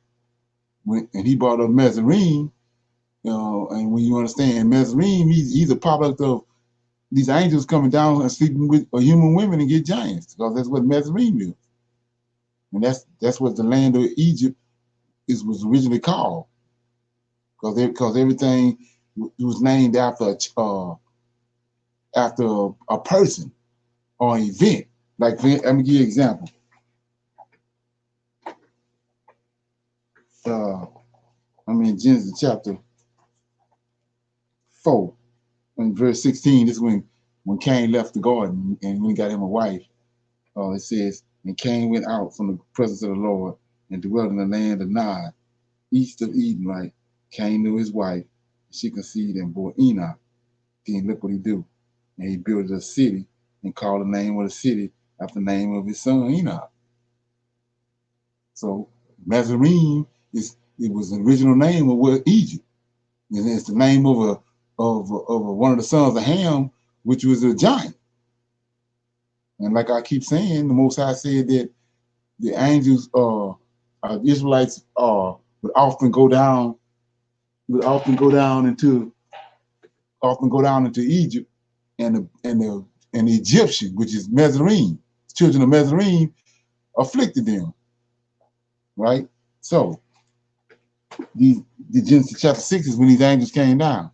and he brought up Mezarine, and when you understand Mezarine, he's a product of these angels coming down and sleeping with human women and get giants, because that's what Mezarine is. And that's what the land of Egypt was originally called, because everything was named after a person or an event. Like, let me give you an example. Genesis chapter 4 and verse 16. This is when Cain left the garden and when he got him a wife. It says, and Cain went out from the presence of the Lord and dwelt in the land of Nod, east of Eden. Right? Cain knew his wife, and she conceived and bore Enoch. Then look what he do. And he built a city and called the name of the city after the name of his son Enoch. So Mezarine was the original name of Egypt. And it's the name of one of the sons of Ham, which was a giant. And like I keep saying, the Most High said that the angels, the Israelites, would often go down into Egypt, and the Egyptian, which is Mezarine, children of Mezarine, afflicted them. Right? So the Genesis chapter 6 is when these angels came down,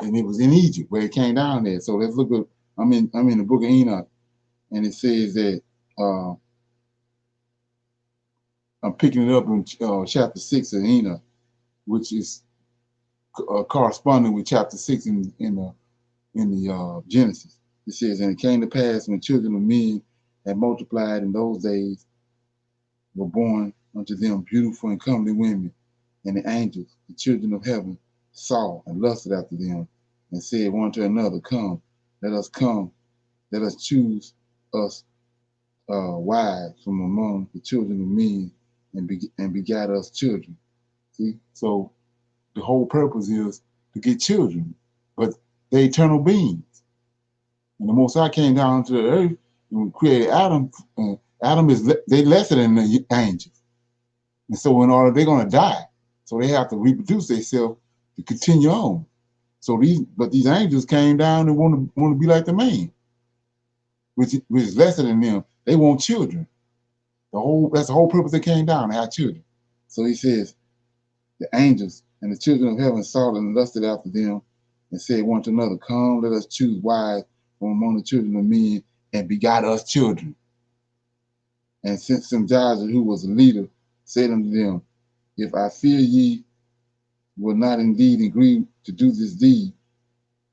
and it was in Egypt where it came down there. So let's look at. I'm in the book of Enoch, and it says that I'm picking it up in chapter 6 of Enoch, which is corresponding with chapter 6 in the Genesis. It says, and it came to pass when children of men had multiplied in those days, were born unto them beautiful and comely women, and the angels, the children of heaven, saw and lusted after them, and said one to another, Come, let us choose us wives from among the children of men, and begat us children. See, so the whole purpose is to get children, but they're eternal beings. And the Most High came down to the earth and created Adam. Adam they lesser than the angels, and so in order they're going to die, so they have to reproduce themselves to continue on. So these angels came down and want to be like the man, which is lesser than them. They want children. That's the whole purpose they came down, to have children. So he says, the angels and the children of heaven saw and lusted after them, and said one to another, Come, let us choose wives from among the children of men, and begot us children. And since Simjah, who was a leader, said unto them, If I fear ye will not indeed agree to do this deed,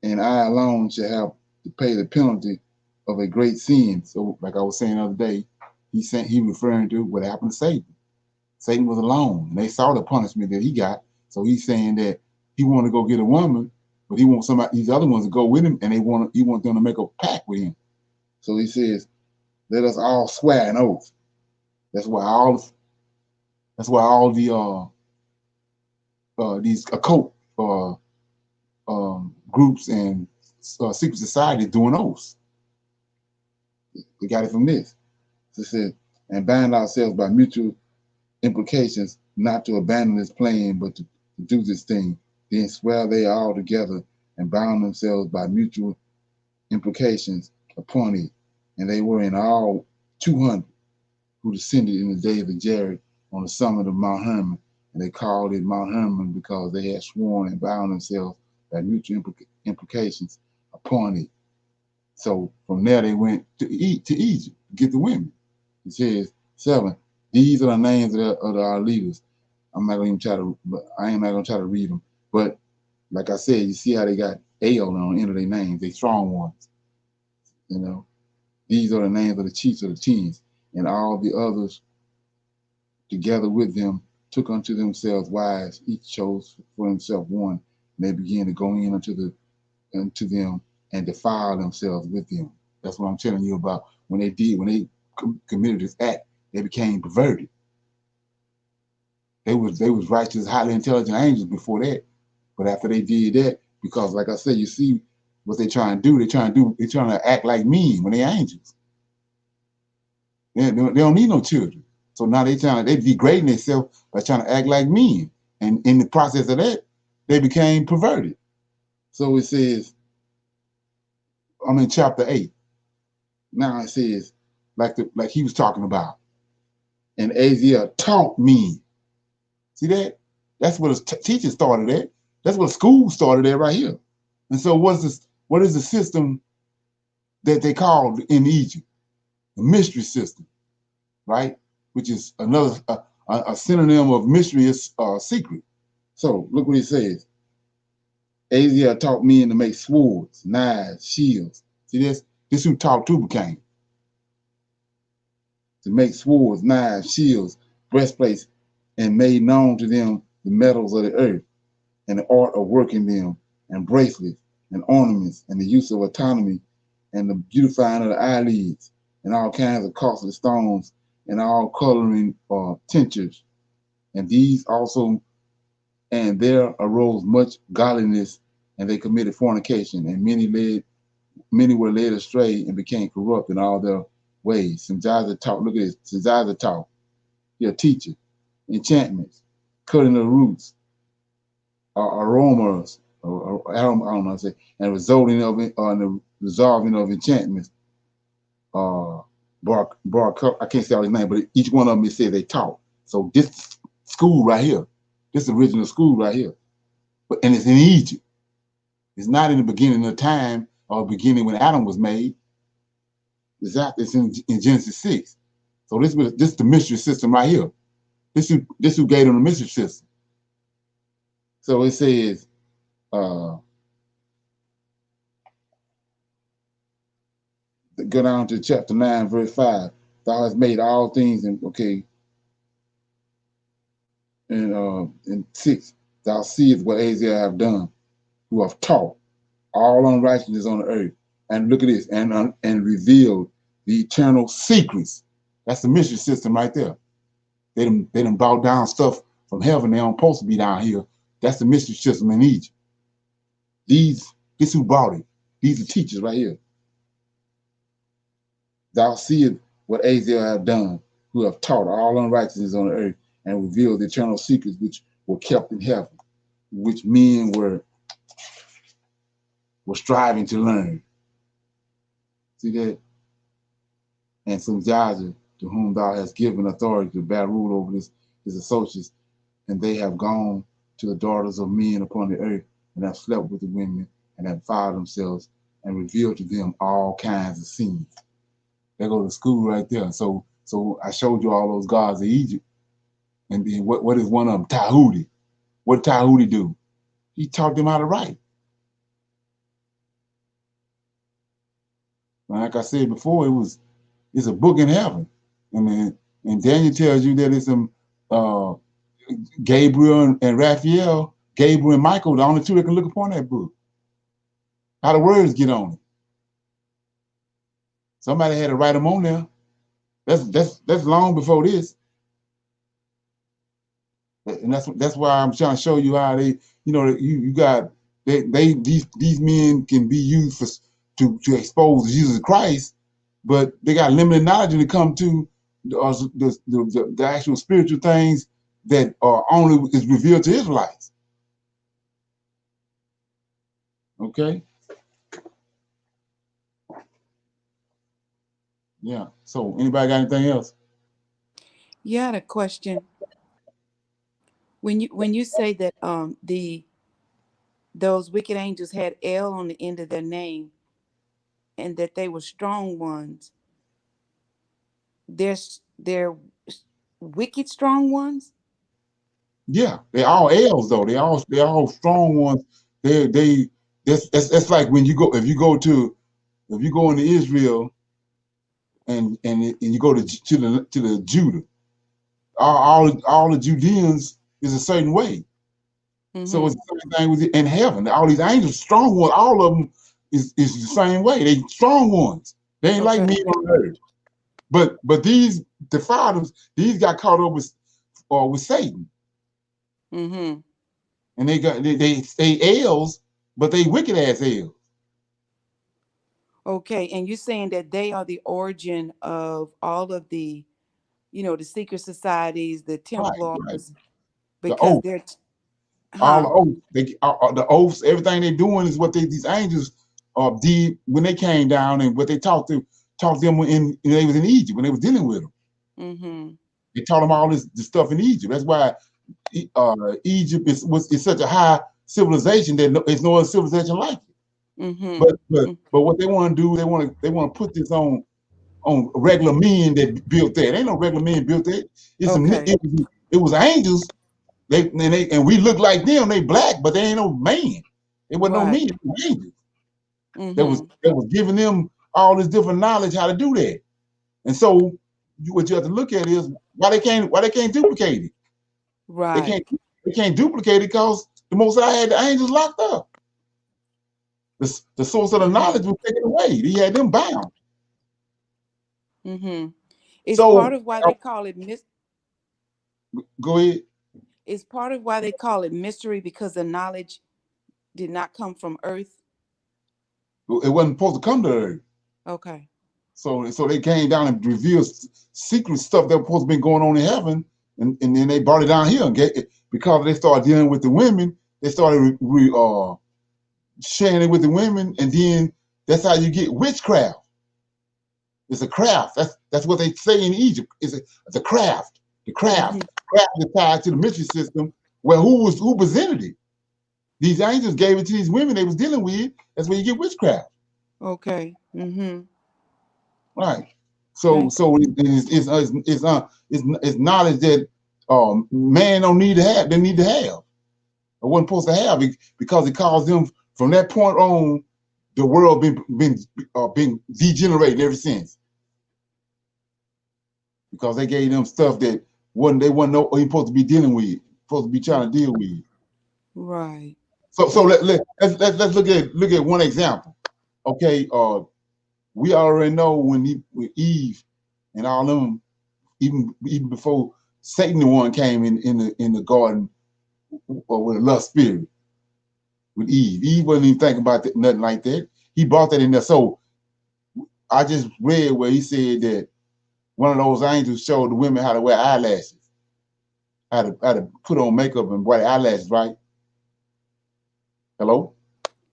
and I alone shall have to pay the penalty of a great sin. So, like I was saying the other day, he referring to what happened to Satan. Satan was alone, and they saw the punishment that he got. So he's saying that he wanted to go get a woman, but he wants these other ones to go with him, and he want them to make a pact with him. So he says, let us all swear an oath. That's why all the these occult groups and secret societies doing oaths. We got it from this. So it says, and bind ourselves by mutual implications, not to abandon this plan, but to do this thing. Then swear they all together and bound themselves by mutual implications upon it. And they were in all 200 who descended in the day of the Jared on the summit of Mount Hermon. And they called it Mount Hermon because they had sworn and bound themselves by mutual implications upon it. So from there they went to Egypt to get the women. It says 7. These are the names of our leaders: I'm not gonna even try to. But I am not gonna try to read them. But like I said, you see how they got L on the end of their names. They strong ones. You know, these are the names of the chiefs of the tens, and all the others together with them took unto themselves wives. Each chose for himself one. And they began to go in unto them and defile themselves with them. That's what I'm telling you about. When they committed this act, they became perverted. They was righteous, highly intelligent angels before that. But after they did that, because like I said, you see what they trying to do. They're trying to act like men when they angels. They don't need no children. So now they degrading themselves by trying to act like men. And in the process of that, they became perverted. So it says, I'm in chapter 8. Now it says, like he was talking about, and Aziel taught me. See that? That's what his teaching started at. That's what school started at right here. And so what is the system that they called in Egypt? The mystery system, right? Which is another a synonym of mystery is secret. So look what he says. Aziel taught men to make swords, knives, shields. See this? This who taught Tubal-Cain. To make swords, knives, shields, breastplates, and made known to them the metals of the earth and the art of working them, and bracelets and ornaments, and the use of autonomy, and the beautifying of the eyelids, and all kinds of costly stones, and all coloring tinctures. And these also, and there arose much godliness, and they committed fornication, and many were led astray and became corrupt in all their ways. Sanjaza taught, look at this, Sanjaza taught, he a teacher, enchantments, cutting the roots, aromas, or I don't know how to say, and resulting of it, and the resolving of enchantments. I can't say all his name, but each one of them it said they taught. So this school right here, this original school right here, and it's in Egypt. It's not in the beginning of time or beginning when Adam was made. It's in Genesis 6. So this is the mystery system right here. This who gave them the mystery system. So it says, go down to chapter 9, verse 5. Thou hast made all things, and okay, and 6. Thou seest what Azazel have done, who have taught all unrighteousness on the earth. And look at this, and revealed the eternal secrets. That's the mystery system right there. They done brought down stuff from heaven. They don't supposed to be down here. That's the mystery system in Egypt. This who brought it. These are teachers right here. Thou seest what Azazel have done, who have taught all unrighteousness on the earth, and revealed the eternal secrets which were kept in heaven, which men were striving to learn. See that? And some Jaja, to whom thou hast given authority to bear rule over his associates, and they have gone to the daughters of men upon the earth, and have slept with the women, and have defiled themselves, and revealed to them all kinds of sins. They go to school right there. So I showed you all those gods of Egypt. And then what is one of them? Tahuti. What did Tahuti do? He taught them how to write. Like I said before, it's a book in heaven. And Daniel tells you that it's some Gabriel and Raphael, Gabriel and Michael, the only two that can look upon that book. How the words get on it. Somebody had to write them on there. That's long before this. And that's why I'm trying to show you how they, you got these men can be used to expose Jesus Christ, but they got limited knowledge when it comes to the actual spiritual things that are only is revealed to Israelites. Okay. Yeah. So anybody got anything else? You had a question. When you say that those wicked angels had L on the end of their name and that they were strong ones, they're wicked strong ones? Yeah, they all L's though. They all strong ones. They that's like when you go if you go into Israel and you go to the Judah, all the Judeans is a certain way. So it's the same thing with in heaven. All these angels, strong ones, all of them is the same way. They strong ones. They ain't like Okay. me on earth. But these the fathers, these got caught up with Satan, Mm-hmm. and they L's, but they wicked ass L's. Okay. And you're saying that they are the origin of all of the, the secret societies, the Right, right. Templars, The because oath, they're, all huh? the oaths, the oaths, everything they're doing is what these angels did when they came down and what they taught them when they was in Egypt when they was dealing with them. Mm-hmm. They taught them all this stuff in Egypt. That's why Egypt is such a high civilization that there's no other civilization like it. Mm-hmm. But what they want to do, they want to put this on regular men that built that. Ain't no regular men built that. Okay. It was angels. And we look like them. They black, but they ain't no man. It wasn't no Right. men. It was angels Mm-hmm. that was giving them all this different knowledge how to do that. And so what you have to look at is why they can't duplicate it. They Right. can't they can't duplicate it because the Most High had the angels locked up. The source of the Mm-hmm. knowledge was taken away. He had them bound. Mm-hmm. It's part So of why they call it go ahead. it's part of why they call it mystery, because the knowledge did not come from earth. It wasn't supposed to come to earth. Okay. So they came down and revealed secret stuff that was supposed to be going on in heaven, and then they brought it down here and because they started dealing with the women, they started sharing it with the women, and then that's how you get witchcraft. It's a craft. That's what they say in Egypt. It's a craft. The Mm-hmm. craft is tied to the mystery system. Well, who presented it? These angels gave it to these women they was dealing with. That's where you get witchcraft. Okay. Mm-hmm. Right. So Thank so it's knowledge that man don't need to have. They need to have. Or wasn't supposed to have it because it caused them from that point on. The world been degenerated ever since because they gave them stuff that they wasn't no ain't supposed to be dealing with. Supposed to be you. trying to deal with. Right. So And let's look at one example. Okay. We already know when Eve and all them even before Satan the one came in the garden with a lust spirit with Eve. Eve wasn't even thinking about nothing like that. He brought that in there. So I just read where he said that one of those angels showed the women how to wear eyelashes, how to put on makeup and wear eyelashes, right? Hello?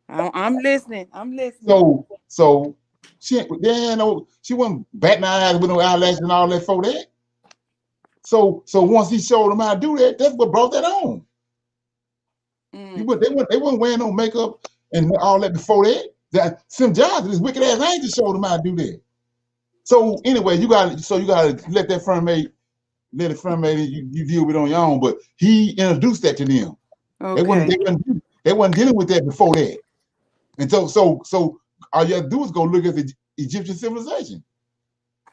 I'm listening. I'm listening. So she wasn't batting her eyes with no eyelashes and all that for that. So once he showed them how to do that, that's what brought that on. Mm. They weren't wearing no makeup and all that before that. Sim Johnson, this wicked ass angel showed them how to do that. So anyway, you gotta let that firm mate you deal with on your own. But he introduced that to them. Okay. They wasn't dealing with that before that. And so all you have to do is go look at the Egyptian civilization.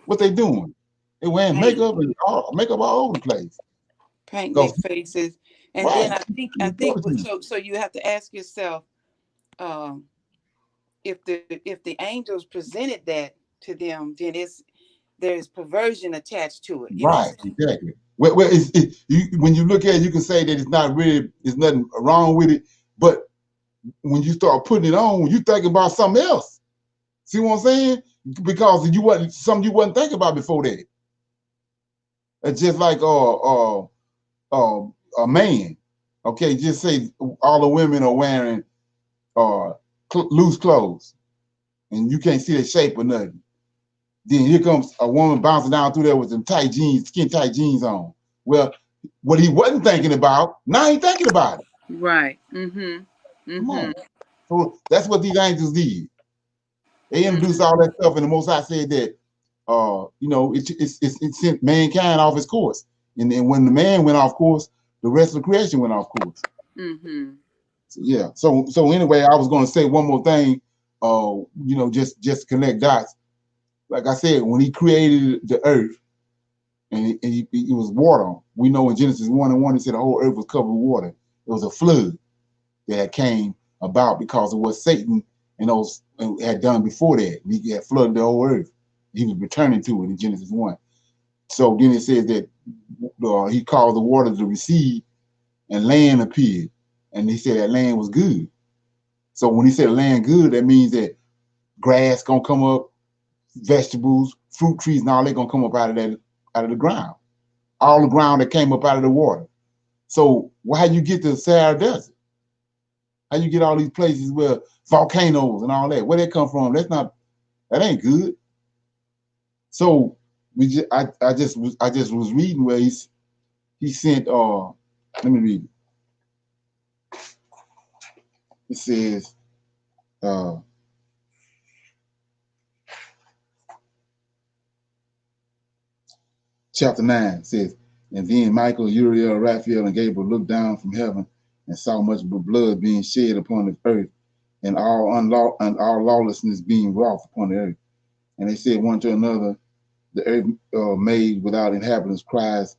What they doing? They wearing Paint, makeup all over the place. painting their Because faces, and then right, I think so you have to ask yourself, um, if the angels presented that to them, then there's perversion attached to it. right, exactly. Well when you look at it, you can say that it's nothing wrong with it, but when you start putting it on, you think about something else. See what I'm saying? Because you wasn't something you wasn't thinking about before that. It's just like a man. Okay, just say all the women are wearing uh loose clothes, and you can't see the shape or nothing. Then here comes a woman bouncing down through there with some tight jeans, skin tight jeans on. Well, what he wasn't thinking about, now he's thinking about it. Right. Mm-hmm. Come Mm-hmm. on. So that's what these angels did. They introduced Mm-hmm. all that stuff, and the Most High said that it sent mankind off his course. And then when the man went off course, the rest of the creation went off course. Mm-hmm. Yeah. So anyway, I was going to say one more thing. You know, just to connect dots. Like I said, when he created the earth, and it was water. We know in Genesis 1:1, he said the whole earth was covered with water. It was a flood that came about because of what Satan and those had done before that. He had flooded the whole earth. He was returning to it in Genesis 1. So then it says that he caused the water to recede and land appeared. And he said that land was good. So when he said land good, that means that grass gonna come up, vegetables, fruit trees, and all they gonna come up out of the ground. All the ground that came up out of the water. So how you get to the Sahara Desert? How you get all these places where volcanoes and all that? Where they come from? That ain't good. So I just was reading where he sent let me read it. It says chapter 9 says, and then Michael, Uriel, Raphael, and Gabriel looked down from heaven and saw much blood being shed upon the earth, and all lawlessness being wrought upon the earth. And they said one to another, the earth made without inhabitants cries,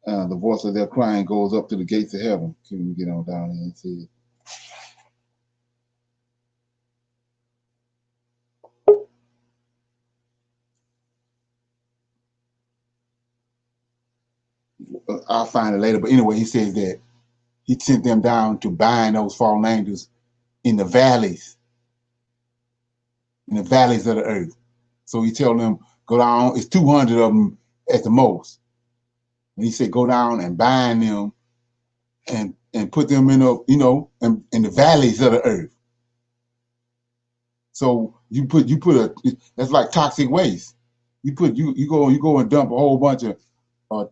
the voice of their crying goes up to the gates of heaven. Can we get on down here and see it? I'll find it later. But anyway, he says that he sent them down to bind those fallen angels in the valleys of the earth. So he told them, go down, it's 200 of them at the most. And he said, go down and bind them and put them in in the valleys of the earth. So you put that's like toxic waste. You go and dump a whole bunch of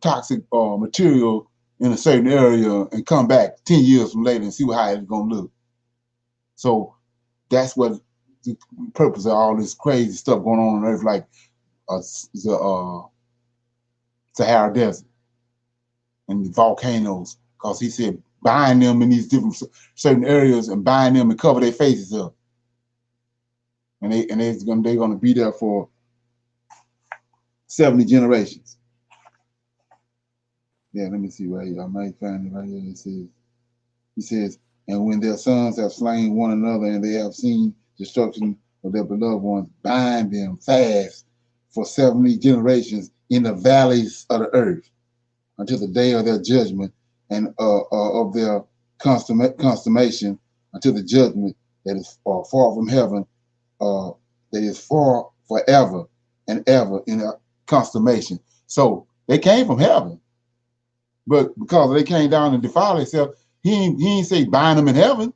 toxic material in a certain area and come back 10 years from later and see how it's gonna look. So that's what the purpose of all this crazy stuff going on Earth, like the Sahara Desert and the volcanoes, because he said bind them in these different certain areas and bind them and cover their faces up, and they're gonna be there for 70 generations. Yeah, let me see right here. I might find it right here. He says, and when their sons have slain one another and they have seen destruction of their beloved ones, bind them fast for 70 generations in the valleys of the earth until the day of their judgment and of their consummation, until the judgment that is far from heaven, that is far forever and ever in a consummation. So they came from heaven, but because they came down and defiled themselves, he ain't say bind them in heaven.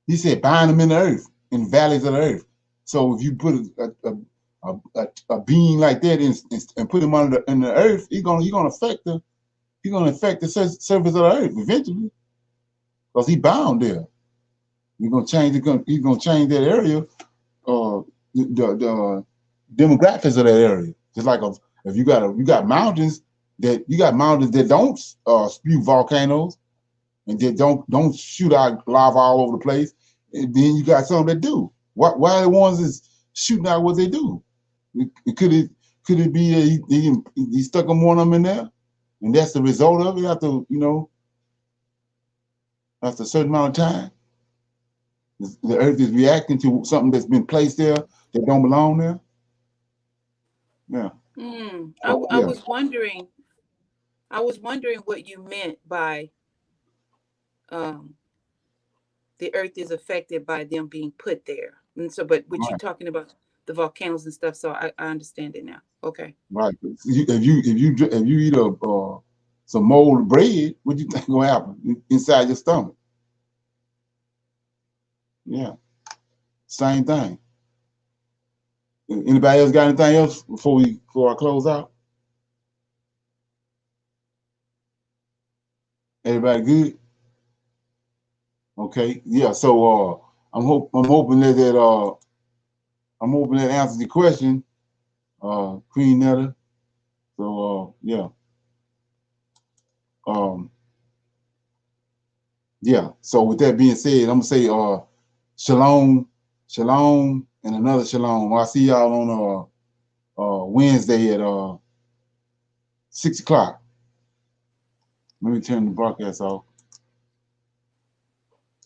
He said bind them in the earth, in valleys of the earth. So if you put a being like that and put him in the earth, he's gonna affect the surface of the earth eventually, because he bound there. He's gonna change that area, the demographics of that area. Just like if you got mountains that don't spew volcanoes and that don't shoot out lava all over the place, and then you got some that do. Why are the ones that's shooting out what they do? Could it be he stuck them one of them in there, and that's the result of it after a certain amount of time? The earth is reacting to something that's been placed there that don't belong there. Yeah. I was wondering what you meant by the earth is affected by them being put there. And so, but what you're talking about the volcanoes and stuff, so I understand it now. Okay. Right. If you eat some mold bread, what do you think gonna happen inside your stomach? Yeah. Same thing. Anybody else got anything else before I close out? Everybody good? Okay. Yeah. So I'm hoping that answers the question, Queen Netta. So yeah. Yeah. So with that being said, I'm gonna say shalom, shalom, and another shalom. I'll see y'all on Wednesday at 6 o'clock. Let me turn the broadcast off.